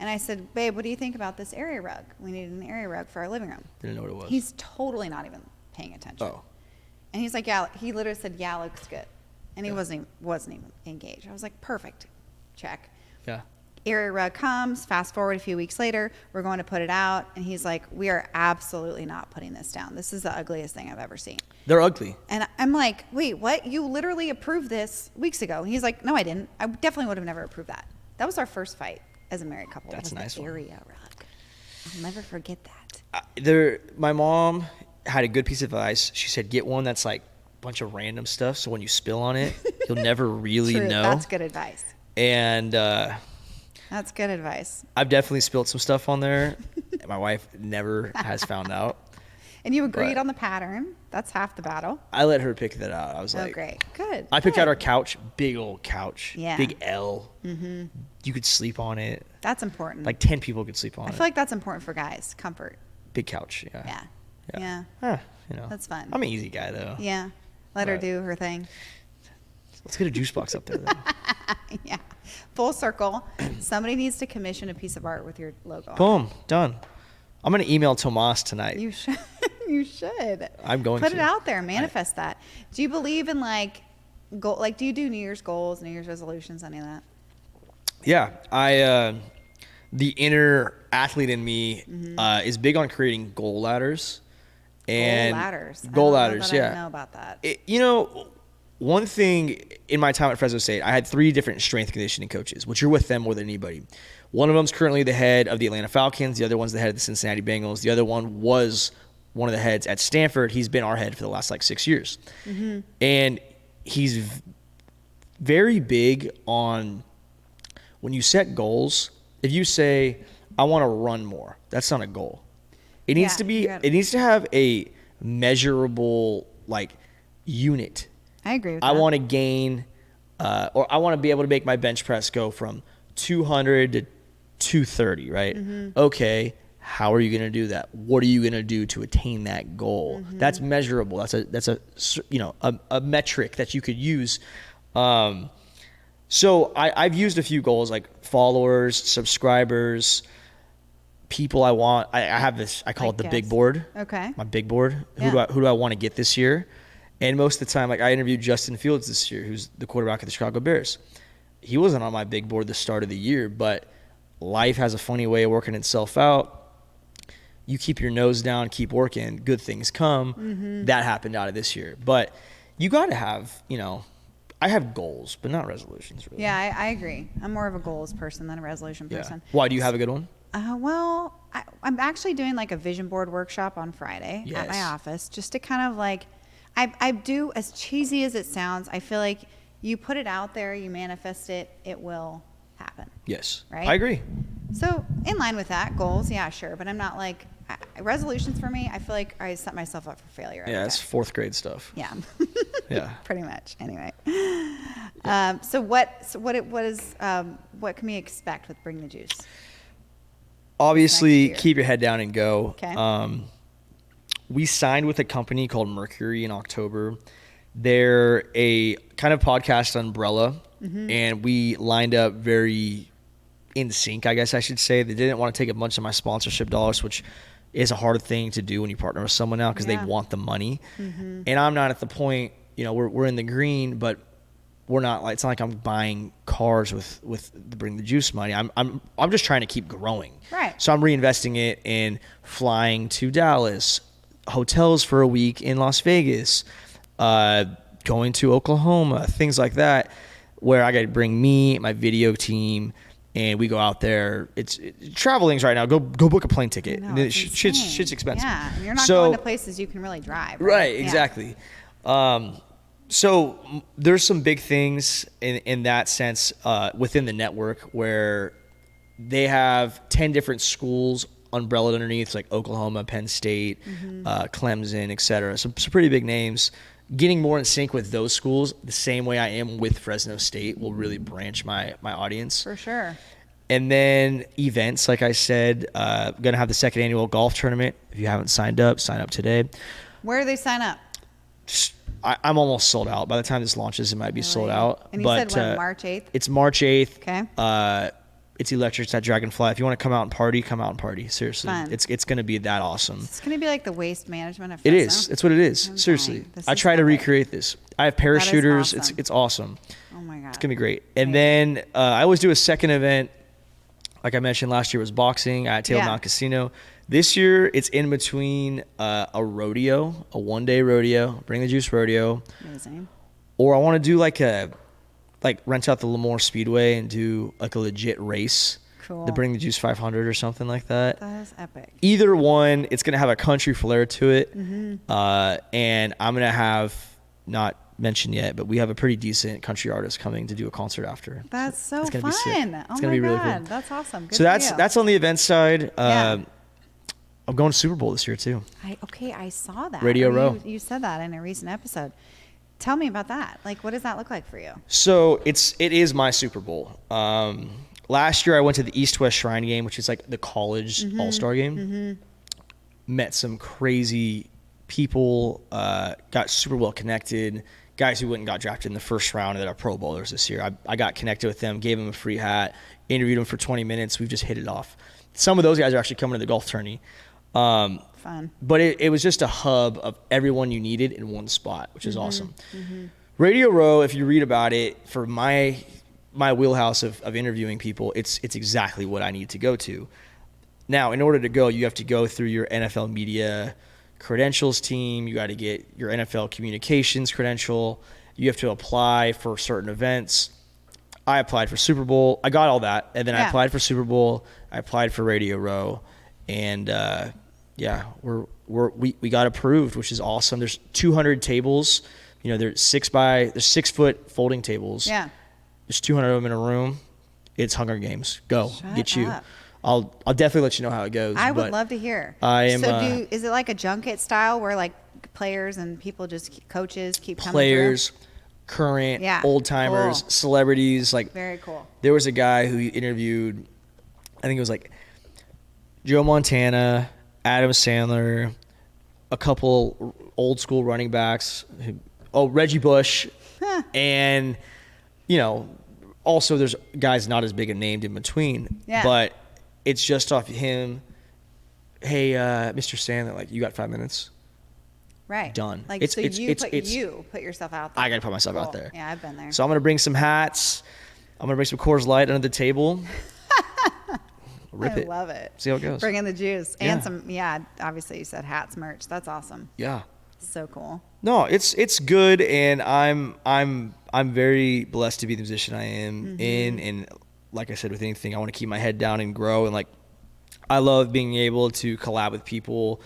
And I said, babe, what do you think about this area rug? We needed an area rug for our living room. Didn't know what it was. He's totally not even paying attention. Oh. And he's like, yeah, he literally said, yeah, looks good. And he wasn't even engaged. I was like, perfect. Check. Yeah. Area rug comes, fast forward a few weeks later, we're going to put it out. And he's like, we are absolutely not putting this down. This is the ugliest thing I've ever seen. They're ugly. And I'm like, wait, what? You literally approved this weeks ago. And he's like, no, I didn't. I definitely would have never approved that. That was our first fight as a married couple. That's was a nice the one. area rug. I'll never forget that. My mom had a good piece of advice. She said, get one that's like a bunch of random stuff. So when you spill on it, you'll never really True. know. That's good advice. And That's good advice. I've definitely spilled some stuff on there. My wife never has found out. And you agreed But- on the pattern. That's half the battle. I let her pick that out. I was Oh, like, great. Good. I picked Good. out our couch, big old couch, Yeah. big L. Mm-hmm. You could sleep on it. That's important. Like 10 people could sleep on I it. feel like that's important for guys. Comfort. Big couch, yeah. Yeah. Yeah. Yeah. Huh, you know, That's fun. I'm an easy guy though. Yeah. Let her Right. do her thing. Let's get a juice box up there then. Yeah. Full circle. Somebody needs to commission a piece of art with your logo. on it. Boom, done. I'm gonna email Tomas tonight. You should. You should. I'm going Put to. it out there. Manifest that. Do you believe in do you do New Year's goals, New Year's resolutions, any of that? Yeah, the inner athlete in me is big on creating goal ladders. And Goal ladders. Goal I don't know ladders, that I yeah. know about that. One thing in my time at Fresno State, I had 3 different strength conditioning coaches, which you're with them more than anybody. One of them's currently the head of the Atlanta Falcons. The other one's the head of the Cincinnati Bengals. The other one was one of the heads at Stanford. He's been our head for the last 6 years. Mm-hmm. And he's very big on when you set goals, If you say, I want to run more, that's not a goal. It needs to be, it needs to have a measurable like unit. I agree with I that. want to gain, or I want to be able to make my bench press go from 200 to 230, right? Okay, how are you going to do that? What are you going to do to attain that goal? That's measurable. That's a you know, a metric that you could use. So I've used a few goals like followers, subscribers, people I want. I have this, I call it the big board. Okay. My big board. Who do I want to get this year? And most of the time, like I interviewed Justin Fields this year, who's the quarterback of the Chicago Bears. He wasn't on my big board at the start of the year, but life has a funny way of working itself out. You keep your nose down, keep working, good things come. That happened out of this year. But you got to have, you know, I have goals, but not resolutions, really. Yeah, I agree. I'm more of a goals person than a resolution person. Why? Do you have a good one? Well, I'm actually doing like a vision board workshop on Friday at my office, just to kind of like, I do, as cheesy as it sounds, I feel like you put it out there, you manifest it, it will happen. Yes. Right? I agree. So in line with that, goals, yeah, sure. But I'm not like, resolutions for me, I feel like I set myself up for failure. Yeah, it's fourth grade stuff. Yeah. Yeah. Pretty much. Anyway. So what can we expect with Bring the Juice? Obviously, keep your head down and go. Okay. We signed with a company called Mercury in October. They're a kind of podcast umbrella, and we lined up very in sync, I guess I should say. They didn't want to take a bunch of my sponsorship dollars, which is a hard thing to do when you partner with someone now because they want the money. And I'm not at the point, you know, we're in the green, but we're not like, it's not like I'm buying cars with the Bring the Juice money. I'm just trying to keep growing. Right. So I'm reinvesting it in flying to Dallas, hotels for a week in Las Vegas, going to Oklahoma, things like that, where I got to bring me, my video team, and we go out there. It's traveling's right now. Go book a plane ticket. No, it's Shit's expensive. Yeah, and you're not going to places you can really drive. Right, exactly. So there's some big things in that sense within the network where they have 10 different schools umbrellaed underneath, like Oklahoma, Penn State, Clemson, et cetera. Some pretty big names. Getting more in sync with those schools the same way I am with Fresno State will really branch my audience. For sure. And then events, like I said, going to have the second annual golf tournament. If you haven't signed up, sign up today. Where do they sign up? I'm almost sold out. By the time this launches, it might be sold out. And you said when, March 8th? It's March 8th. Okay. It's electric. It's at Dragonfly. If you want to come out and party, come out and party. Seriously. Fun. It's going to be that awesome. It's going to be like the waste management of Fresno. It is. It's what it is. I'm Seriously. dying. This I is try to epic. recreate this. I have parachuters. awesome. It's awesome. Oh my God. It's going to be great. And then I always do a second event. Like I mentioned, last year was boxing at Table Mountain Casino. This year, it's in between a rodeo, a one-day rodeo, Bring the Juice rodeo. Amazing. Or I want to do rent out the Lemoore Speedway and do like a legit race. Cool. The Bring the Juice 500 or something like that. That is epic. Either one, it's going to have a country flair to it. And I'm going to have, not mentioned yet, but we have a pretty decent country artist coming to do a concert after. That's so it's gonna fun. Be sick. It's gonna be really cool. That's awesome. Good So for you. that's on the event side. Yeah. I'm going to Super Bowl this year too. I saw that. Radio Row. You said that in a recent episode. Tell me about that. Like, what does that look like for you? So it is my Super Bowl. Last year I went to the East West Shrine game, which is like the college all-star game. Met some crazy people, got super well connected. Guys who went and got drafted in the first round that are Pro Bowlers this year. I got connected with them, gave them a free hat, interviewed them for 20 minutes. We've just hit it off. Some of those guys are actually coming to the golf tourney. Fun. But it was just a hub of everyone you needed in one spot, which is awesome. Radio Row, if you read about it, for my wheelhouse of interviewing people, it's exactly what I need to go to. Now, in order to go, you have to go through your NFL media credentials team. You got to get your NFL communications credential. You have to apply for certain events. I applied for Super Bowl. I got all that. And then I applied for Super Bowl. I applied for Radio Row. And we got approved, which is awesome. There's 200 tables. You know, there's 6 foot folding tables. Yeah. There's 200 of them in a room. It's Hunger Games. Go Shut get you. up. I'll definitely let you know how it goes. I would but love to hear. I am. So is it like a junket style where like players and people coaches keep coming players, through? current, Yeah, old timers, cool. celebrities. Like Very cool. there was a guy who interviewed, I think it was like Joe Montana, Adam Sandler, a couple old school running backs. Reggie Bush, and also there's guys not as big a named in between. Yeah. But it's just off him. Hey, Mr. Sandler, like you got 5 minutes. Right. Done. Like It's- so it's- you it's- put it's- you put yourself out there. I got to put myself out Cool. there. Yeah, I've been there. So I'm going to bring some hats. I'm going to bring some Coors Light under the table. Rip it. I love it. See how it goes. Bring in the juice Yeah. and some. Yeah, obviously you said hats, merch. That's awesome. Yeah. So cool. No, it's good, and I'm very blessed to be the musician I am in, and like I said, with anything, I want to keep my head down and grow, and like I love being able to collab with people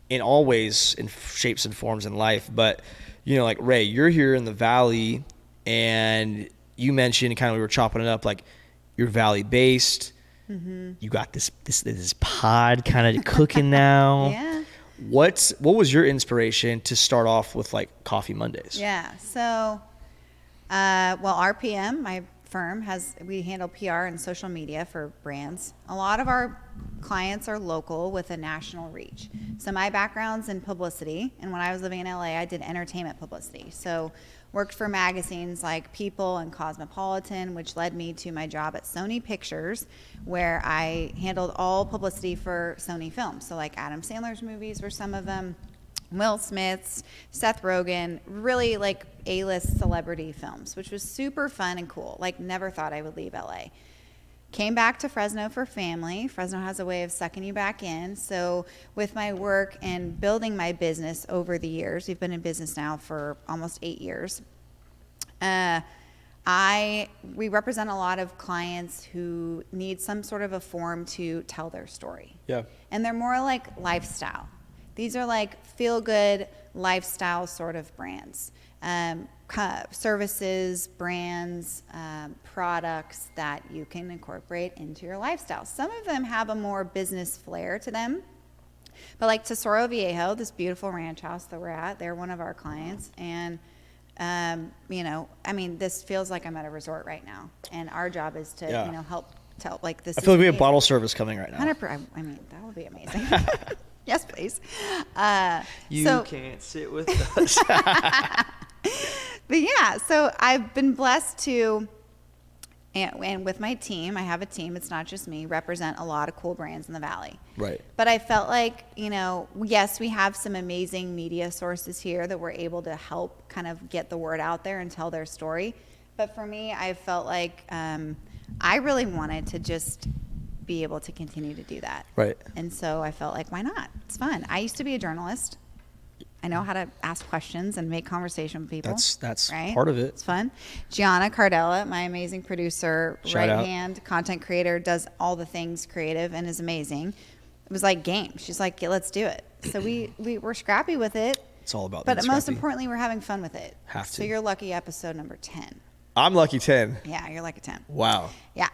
in all ways, in shapes and forms in life. But like Rae, you're here in the Valley, and you mentioned kind of we were chopping it up, like you're Valley based. You got this pod kind of cooking now. Yeah. What was your inspiration to start off with like Coffee Mondays? Yeah. So, RPM, my firm, we handle PR and social media for brands. A lot of our clients are local with a national reach. So my background's in publicity, and when I was living in LA, I did entertainment publicity. So worked for magazines like People and Cosmopolitan, which led me to my job at Sony Pictures, where I handled all publicity for Sony films. So like Adam Sandler's movies were some of them, Will Smith's, Seth Rogen, really like A-list celebrity films, which was super fun and cool. Like never thought I would leave LA. Came back to Fresno for family. Fresno has a way of sucking you back in. So with my work and building my business over the years, we've been in business now for almost 8 years. We represent a lot of clients who need some sort of a form to tell their story. Yeah. And they're more like lifestyle. These are like feel-good lifestyle sort of brands. Services, brands, products that you can incorporate into your lifestyle. Some of them have a more business flair to them. But like Tesoro Viejo, this beautiful ranch house that we're at, they're one of our clients. And, this feels like I'm at a resort right now. And our job is to, help tell like this. I feel like we have bottle service coming right now. 100%. That would be amazing. Yes, please. You can't sit with us. But yeah, so I've been blessed to, and with my team, I have a team, it's not just me, represent a lot of cool brands in the Valley. Right. But I felt like, yes, we have some amazing media sources here that we're able to help kind of get the word out there and tell their story. But for me, I felt like I really wanted to just be able to continue to do that. Right. And so I felt like, why not? It's fun. I used to be a journalist. I know how to ask questions and make conversation with people. That's right? part of it. It's fun. Gianna Cardella, my amazing producer, Shout out. right-hand content creator, does all the things creative and is amazing. It was like game. She's like, yeah, let's do it. So we were scrappy with it. It's all about But being most scrappy. importantly, we're having fun with it. Have So to. you're lucky episode number 10. I'm lucky 10. Yeah, you're lucky 10. Wow. Yeah.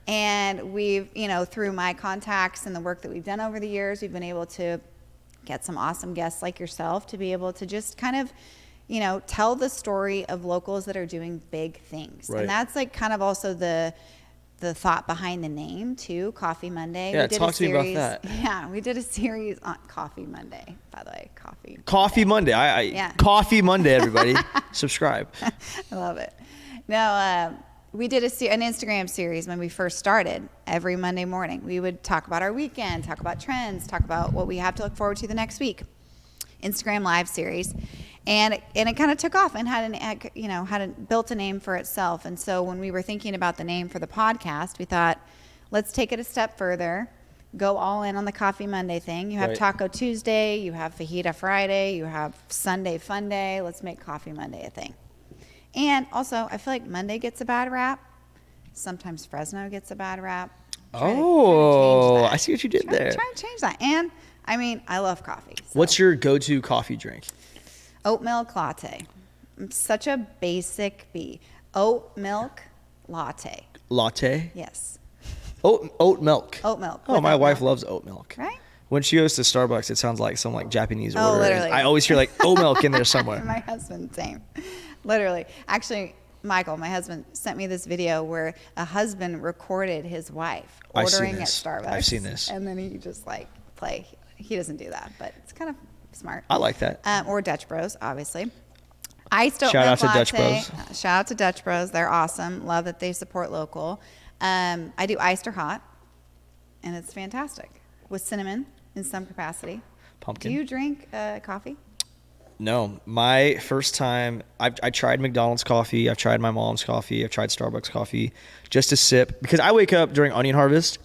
And we've, through my contacts and the work that we've done over the years, we've been able to get some awesome guests like yourself to be able to just kind of, tell the story of locals that are doing big things. Right. And that's like kind of also the thought behind the name too, Coffee Monday. Yeah, We did talk a to me about series- that. Yeah, we did a series on Coffee Monday, by the way, Coffee Monday. Yeah. Coffee Monday, everybody. Subscribe. I love it. No, we did an Instagram series when we first started. Every Monday morning, we would talk about our weekend, talk about trends, talk about what we have to look forward to the next week. Instagram live series, and it kind of took off and built a name for itself. And so when we were thinking about the name for the podcast, we thought, let's take it a step further, go all in on the Coffee Monday thing. You have Right. Taco Tuesday, you have Fajita Friday, you have Sunday Fun Day. Let's make Coffee Monday a thing. And also, I feel like Monday gets a bad rap. Sometimes Fresno gets a bad rap. Trying to change that. I see what you did there. Trying to change that. And, I love coffee. So. What's your go-to coffee drink? Oat milk latte. I'm such a basic bee. Oat milk latte. Latte? Yes. Oat milk. Oat milk. Oh, with my oat wife milk. loves oat milk. Right? When she goes to Starbucks, it sounds like some like Japanese Oh, order. literally. I always hear like oat milk in there somewhere. My husband, same. Literally. Actually, Michael, my husband, sent me this video where a husband recorded his wife I've seen ordering at this. Starbucks. I've seen this. And then he just like play. He doesn't do that, but it's kind of smart. I like that. Or Dutch Bros, obviously. Iced oat Shout milk out to latte. Dutch Bros. Shout out to Dutch Bros. They're awesome. Love that they support local. I do iced or hot, and it's fantastic with cinnamon in some capacity. Pumpkin. Do you drink coffee? No, my first time, I tried McDonald's coffee. I've tried my mom's coffee. I've tried Starbucks coffee just to sip because I wake up during onion harvest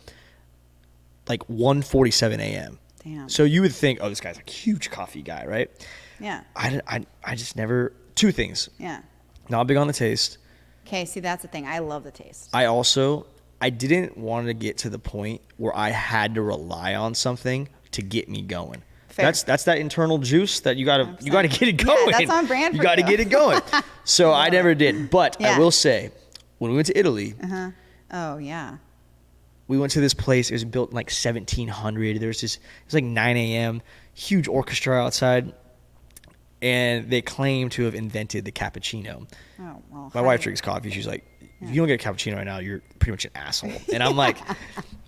like 1:47 a.m. Damn. So you would think, oh, this guy's a huge coffee guy, right? Yeah. I just never, two things. Yeah. Not big on the taste. Okay, see, that's the thing. I love the taste. I didn't want to get to the point where I had to rely on something to get me going. Fair. That's that internal juice that you gotta get it going. Yeah, that's on brand for you gotta you. get it going. So I never did. But Yeah. I will say, when we went to Italy, Oh, yeah. we went to this place. It was built in like 1700. It was like 9 a.m. Huge orchestra outside, and they claim to have invented the cappuccino. Oh, well. My wife drinks coffee. She's like, if you don't get a cappuccino right now, you're pretty much an asshole. And I'm like,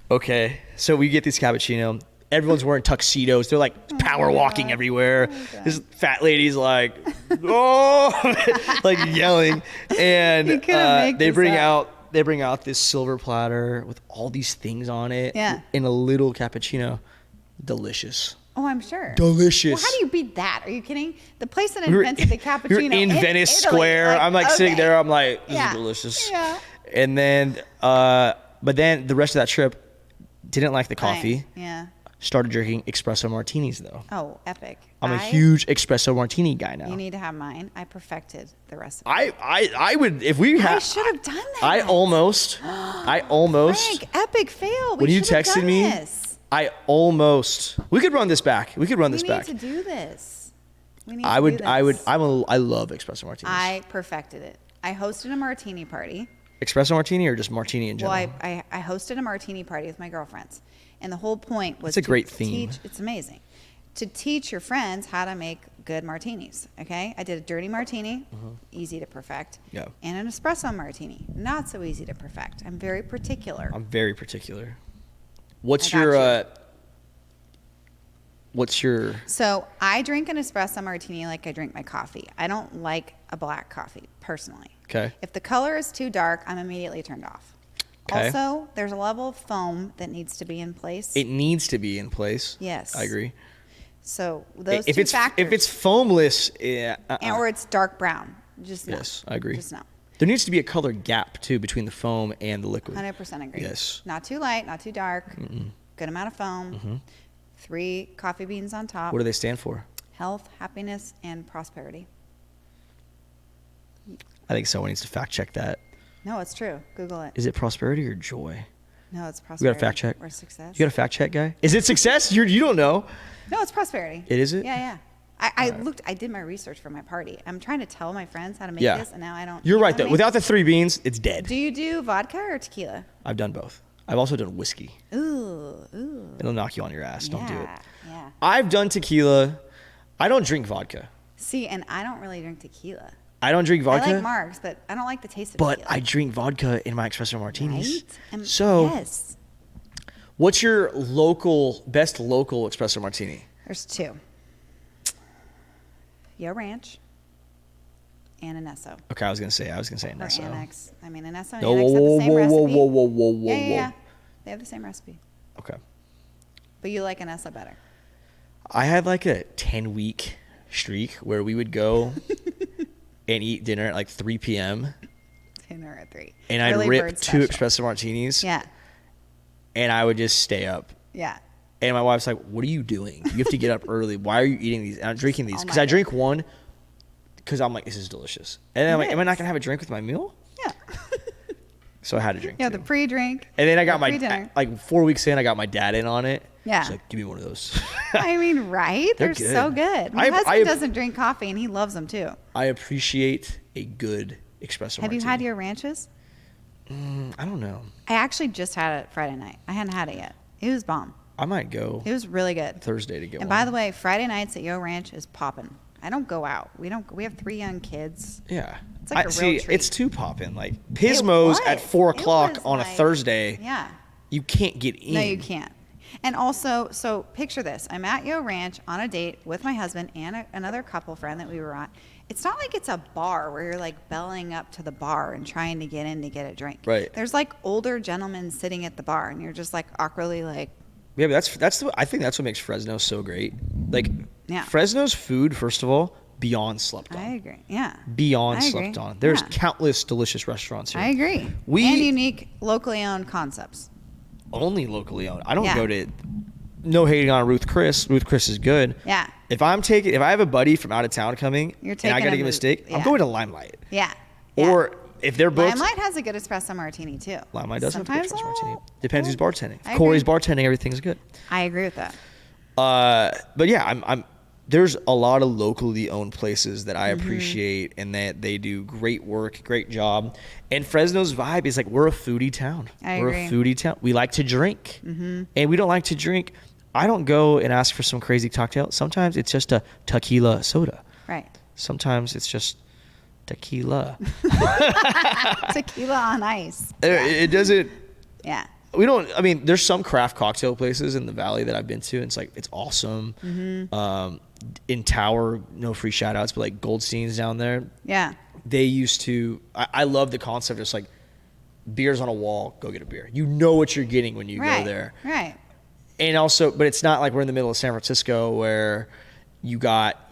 okay. So we get this cappuccino. Everyone's wearing tuxedos. They're like power walking everywhere. This fat lady's like, oh, like yelling. And You couldn't make they this bring up. out this silver platter with all these things on it. Yeah. In a little cappuccino. Delicious. Oh, I'm sure. Delicious. Well, how do you beat that? Are you kidding? The place that invented the cappuccino You're in Venice Italy, Square. I'm like sitting okay. there. I'm like, this Yeah. is delicious. Yeah. And then, but then the rest of that trip, didn't like the coffee. Fine. Yeah. Started drinking espresso martinis though. Oh, epic. I'm a huge espresso martini guy now. You need to have mine. I perfected the recipe. I would if we I had. should have done that. I almost. Frank, epic fail. When We you should have texted done me, this. I almost. We could run this back. We could run this We back. need to do this. We need I to would. do I would. this. I love espresso martinis. I perfected it. I hosted a martini party. Espresso martini or just martini in general? Well, I hosted a martini party with my girlfriends. And the whole point was That's a great theme. It's amazing. To teach your friends how to make good martinis, okay? I did a dirty martini, easy to perfect. Yeah. And an espresso martini, not so easy to perfect. I'm very particular. I'm very particular. What's I got your you. what's your So I drink an espresso martini like I drink my coffee. I don't like a black coffee, personally. Okay. If the color is too dark, I'm immediately turned off. Okay. Also, there's a level of foam that needs to be in place. It needs to be in place. Yes. I agree. So those If two it's factors. if it's foamless, yeah, or it's dark brown. Just no. yes, I agree. Just no. There needs to be a color gap too between the foam and the liquid. 100% agree. Yes. Not too light, not too dark. Good amount of foam. 3 coffee beans on top. What do they stand for? Health, happiness, and prosperity. I think someone needs to fact check that. No, it's true. Google it. Is it prosperity or joy? No, it's We prosperity. got a fact check. Or success. You got a fact check guy? Is it success? You don't know. No, it's prosperity. It is it? Yeah, yeah. I did my research for my party. I'm trying to tell my friends how to make Yeah. this, and now I don't. You're know right how to though. make Without it. the 3 beans, it's dead. Do you do vodka or tequila? I've done both. I've also done whiskey. Ooh. It'll knock you on your ass. Don't do it. Yeah. I've done tequila. I don't drink vodka. See, and I don't really drink tequila. I don't drink vodka. I like Mark's, but I don't like the taste of But tequila. I drink vodka in my espresso martinis. Right? And So, yes, what's your best local espresso martini? there's 2. Yo Ranch and an Esso. Okay, I was gonna say an Or Esso. Annex. I mean, an Esso and No, Annex have the same recipe. whoa, Yeah. They have the same recipe. Okay. But you like an Esso better. I had like a 10-week streak where we would go and eat dinner at like 3 p.m. Dinner at 3. and I'd Early rip bird 2 special. espresso martinis. Yeah. And I would just stay up. Yeah. And my wife's like, "What are you doing? You have to get up early. Why are you eating these?" And I'm drinking these Oh because my I drink one because I'm like, "This is delicious." And then I'm like, It "Am I not is. gonna have a drink with my meal?" Yeah. So I had to drink. Yeah, two. the pre-drink. And then I got the my pre-dinner. like 4 weeks in, I got my dad in on it. Yeah. He's like, "Give me one of those." I mean, right? They're They're so good. My I- husband I- doesn't drink coffee, and he loves them too. I appreciate a good espresso Have martini. you had your ranches? I don't know. I actually just had it Friday night. I hadn't had it yet. It was bomb. I might go It was really good. Thursday to get And one. by the way, Friday nights at Yo Ranch is popping. I don't go out. We have 3 young kids. Yeah. It's like a real treat. It's too poppin'. Like Pismo's It at was. 4 It o'clock was on a like- Thursday. Yeah. You can't get in. No, you can't. And also, so picture this. I'm at Yo Ranch on a date with my husband and another couple friend that we were on. It's not like it's a bar where you're like belling up to the bar and trying to get in to get a drink. Right. There's like older gentlemen sitting at the bar and you're just like awkwardly like, Yeah, but I think that's what makes Fresno so great. Like Yeah. Fresno's food, first of all, beyond slept on. I agree. Yeah. Beyond I slept agree. on. There's Yeah. countless delicious restaurants here. I agree. And unique, locally owned concepts. Only locally owned. I don't Yeah. go to. No hating on Ruth Chris. Ruth Chris is good. Yeah. If I have a buddy from out of town coming, You're and taking I gotta him give him a to- steak, I'm yeah. going to Limelight. Yeah. Or if they're booked, Limelight has a good espresso martini too. Limelight does have a good Sometimes espresso martini. I'll- Depends who's bartending. I If Corey's agree. bartending, everything's good. I agree with that. But yeah, I'm there's a lot of locally owned places that I Mm-hmm. appreciate and that they do great work, great job. And Fresno's vibe is like we're a foodie town. I We're agree. a foodie town. We like to drink, and we don't like to drink. I don't go and ask for some crazy cocktail. Sometimes it's just a tequila soda. Right. Sometimes it's just tequila. Tequila on ice. It doesn't. Yeah. We don't. I mean, there's some craft cocktail places in the valley that I've been to, and it's like it's awesome. In Tower, no free shout outs, but like Goldstein's down there. Yeah. They used to. I love the concept. Just like beers on a wall, go get a beer. You know what you're getting when you Right. go there. Right. And also, but it's not like we're in the middle of San Francisco where you got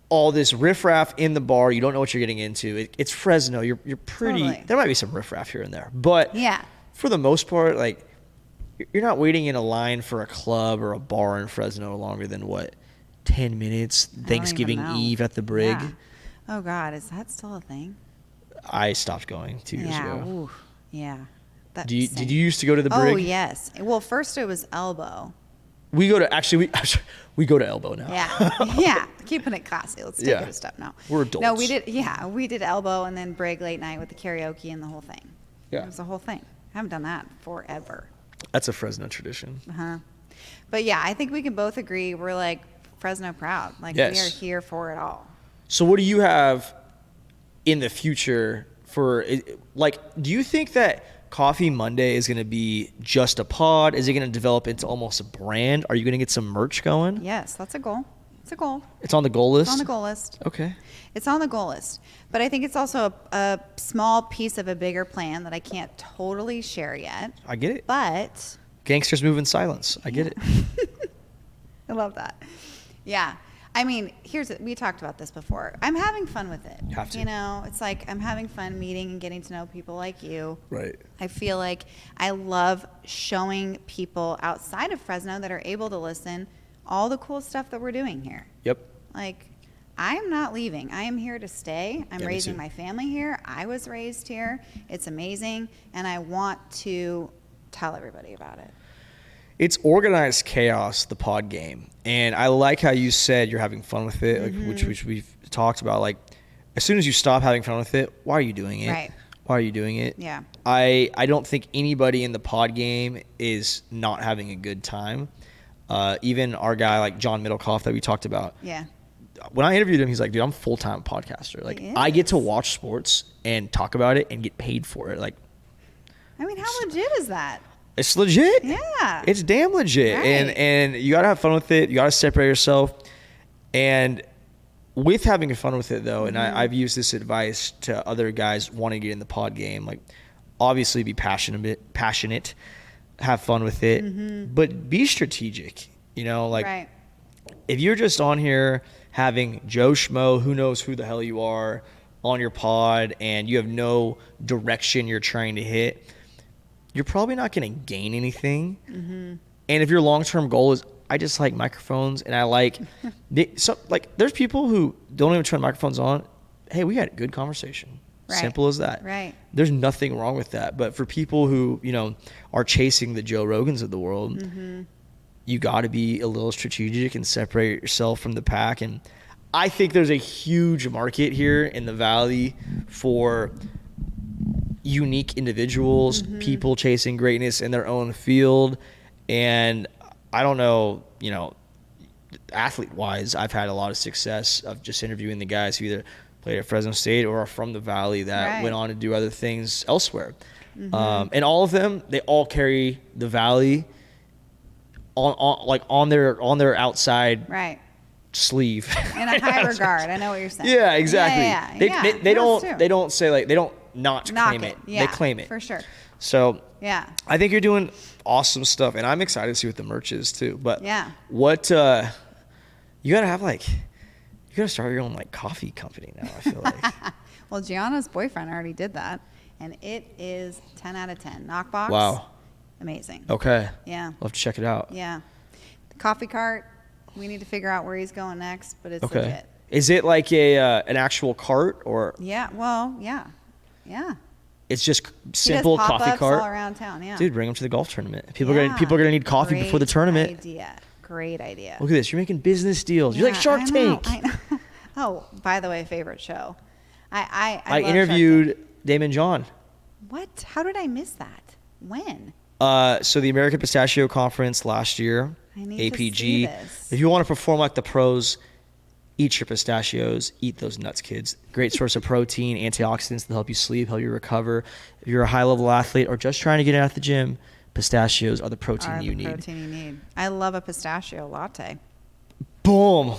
all this riffraff in the bar. You don't know what you're getting into. It's Fresno. You're pretty. Totally. There might be some riffraff here and there, but Yeah. for the most part, like you're not waiting in a line for a club or a bar in Fresno longer than 10 minutes. I don't Thanksgiving even know. Eve at the Brig. Yeah. Oh God, is that still a thing? I stopped going 2 years Yeah. ago. Ooh. Yeah. That Did you stinks. used to go to the Brig? Oh yes. Well, first it was Elbow. We go to we go to Elbow now. Yeah. Yeah. Keeping it classy. Let's take Yeah. it a step now. We're adults. No, we did. Yeah, we did Elbow and then Brig late night with the karaoke and the whole thing. Yeah. It was the whole thing. I haven't done that forever. That's a Fresno tradition. Uh-huh. But yeah, I think we can both agree we're like Fresno proud. Like we Yes. are here for it all. So what do you have in the future for like do you think that Coffee Monday is going to be just a pod? Is it going to develop into almost a brand? Are you going to get some merch going? Yes, that's a goal. It's a goal. It's on the goal list? It's on the goal list. Okay. It's on the goal list. But I think it's also a small piece of a bigger plan that I can't totally share yet. I get it. But Gangsters move in silence. I get it. I love that. Yeah. I mean, we talked about this before. I'm having fun with it. You have to. You know, it's like I'm having fun meeting and getting to know people like you. Right. I feel like I love showing people outside of Fresno that are able to listen all the cool stuff that we're doing here. Yep. Like, I'm not leaving. I am here to stay. I'm Yeah, me raising too. my family here. I was raised here. It's amazing. And I want to tell everybody about it. It's organized chaos, the pod game. And I like how you said you're having fun with it, like, which we've talked about. Like, as soon as you stop having fun with it, why are you doing it? Right. Why are you doing it? Yeah. I don't think anybody in the pod game is not having a good time. Even our guy, like John Middlecoff that we talked about. Yeah. When I interviewed him, he's like, dude, I'm a full-time podcaster. Like, He I get to is. watch sports and talk about it and get paid for it. Like, I mean, how legit is that? it's legit. Yeah. It's damn legit. Right. And you got to have fun with it. You got to separate yourself. And with having fun with it, though, and I've used this advice to other guys wanting to get in the pod game, like, obviously be passionate, have fun with it, but be strategic. You know, like, right. if you're just on here having Joe Schmo, who knows who the hell you are, on your pod, and you have no direction you're trying to hit, you're probably not going to gain anything. And if your long-term goal is, I just like microphones and I like, there's people who don't even turn microphones on. Hey, we had a good conversation. Right. Simple as that. Right. There's nothing wrong with that. But for people who, are chasing the Joe Rogans of the world, you got to be a little strategic and separate yourself from the pack. And I think there's a huge market here in the Valley for unique individuals, people chasing greatness in their own field. And I don't know, you know, athlete wise, I've had a lot of success of just interviewing the guys who either played at Fresno State or are from the Valley that went on to do other things elsewhere. And all of them, they all carry the Valley on their outside sleeve. In a high regard. I know what you're saying. Yeah, exactly. They don't say like, they don't not claim it. Yeah, they claim it. For sure. So yeah, I think you're doing awesome stuff, and I'm excited to see what the merch is too. But what you gotta have like, you gotta start your own like coffee company now. I feel like. Well, Gianna's boyfriend already did that, and it is 10 out of 10. Knockbox. Wow. Amazing. Okay. Yeah. I'll have to check it out. Yeah. The coffee cart. We need to figure out where he's going next, but it's legit. Is it like an actual cart or? Yeah. Well, yeah. It's just simple coffee cart all around town. Yeah. Dude, bring them to the golf tournament. People are gonna need coffee before the tournament. Great idea. Look at this. You're making business deals. You're like Shark Tank. I know. Oh, by the way, favorite show. I interviewed Damon John. What? How did I miss that? When? So the American Pistachio Conference last year, I need APG. to see this. If you want to perform like the pros, eat your pistachios, eat those nuts, kids. Great source of protein, antioxidants that help you sleep, help you recover. If you're a high-level athlete or just trying to get out of the gym, pistachios are the protein you need. I love a pistachio latte. Boom.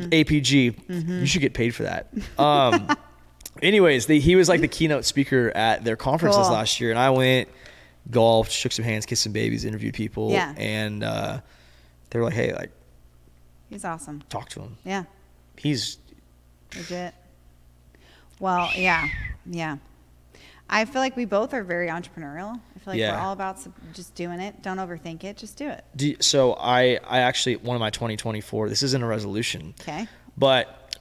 APG. You should get paid for that. Anyways, he was like the keynote speaker at their conferences last year, and I went, golfed, shook some hands, kissed some babies, interviewed people, and they were like, "Hey, like, he's awesome. Talk to him. Yeah, he's legit." Well, yeah. I feel like we both are very entrepreneurial. I feel like we're all about just doing it. Don't overthink it. Just do it. So I actually, one of my 2024, this isn't a resolution. Okay. But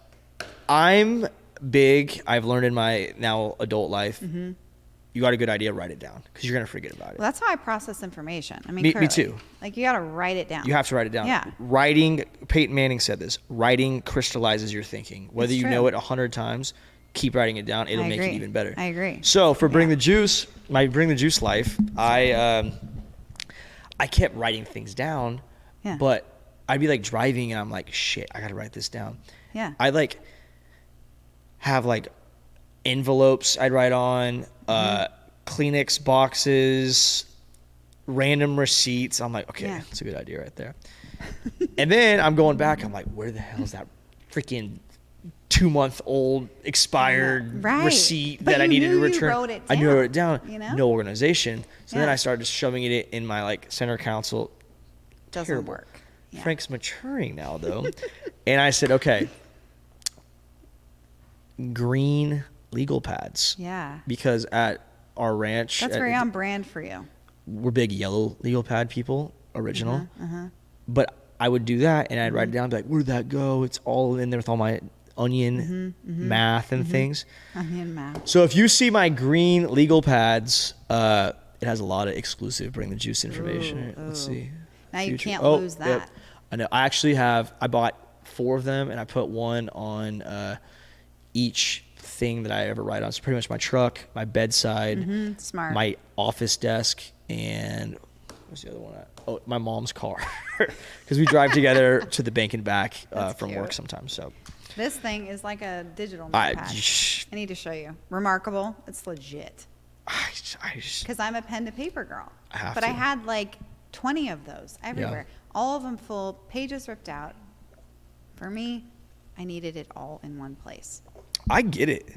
I'm big. I've learned in my now adult life, you got a good idea, write it down because you're going to forget about it. Well, that's how I process information. I mean, me too. Like you got to write it down. You have to write it down. Yeah. Writing, Peyton Manning said this, writing crystallizes your thinking. Whether you know it 100 times, keep writing it down. It'll make it even better. I agree. So for Bring the Juice, my Bring the Juice life, I kept writing things down, but I'd be like driving and I'm like, shit, I got to write this down. Yeah. I like have like envelopes I'd write on, Kleenex boxes, random receipts. I'm like, okay, that's a good idea right there. And then I'm going back. I'm like, where the hell is that freaking 2-month-old expired receipt that I needed to return? I knew I wrote it down. You know? No organization. So then I started just shoving it in my like center console. Doesn't work. Yeah. Frank's maturing now though. And I said, okay, green legal pads. Yeah. Because at our ranch, that's very on brand for you. We're big yellow legal pad people, original. But I would do that and I'd write it down, be like, where'd that go? It's all in there with all my onion math and things. Onion math. So if you see my green legal pads, it has a lot of exclusive Bring the Juice information. Let's see. Now you can't lose that. Yep. I know. I bought 4 of them and I put one on each thing that I ever write on. So pretty much my truck, my bedside, smart, my office desk, and what's the other one at? Oh, my mom's car. Because we drive together to the bank and back from work sometimes. So this thing is like a digital notepad. I need to show you. Remarkable. It's legit. Because I'm a pen to paper girl. I had like 20 of those everywhere. All of them full, pages ripped out. For me, I needed it all in one place. I get it.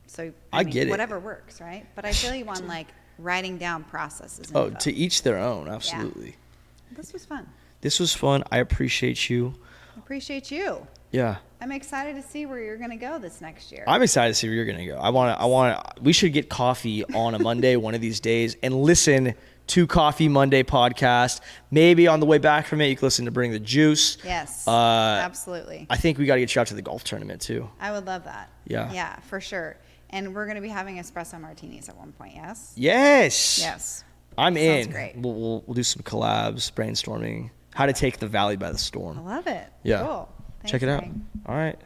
So I get it. Whatever works, right? But I feel you on like writing down processes. Oh, to each their own. Absolutely. Yeah. This was fun. This was fun. I appreciate you. I appreciate you. Yeah. I'm excited to see where you're going to go this next year. I'm excited to see where you're going to go. We should get coffee on a Monday one of these days and listen to Coffee Monday podcast. Maybe on the way back from it, you can listen to Bring the Juice. Yes, absolutely. I think we got to get you out to the golf tournament too. I would love that. Yeah. Yeah, for sure. And we're going to be having espresso martinis at one point, yes? Yes. Yes. I'm in. Sounds great. We'll do some collabs, brainstorming, how to take the valley by the storm. I love it. Yeah. Cool. Thanks, Check it out. Frank. All right.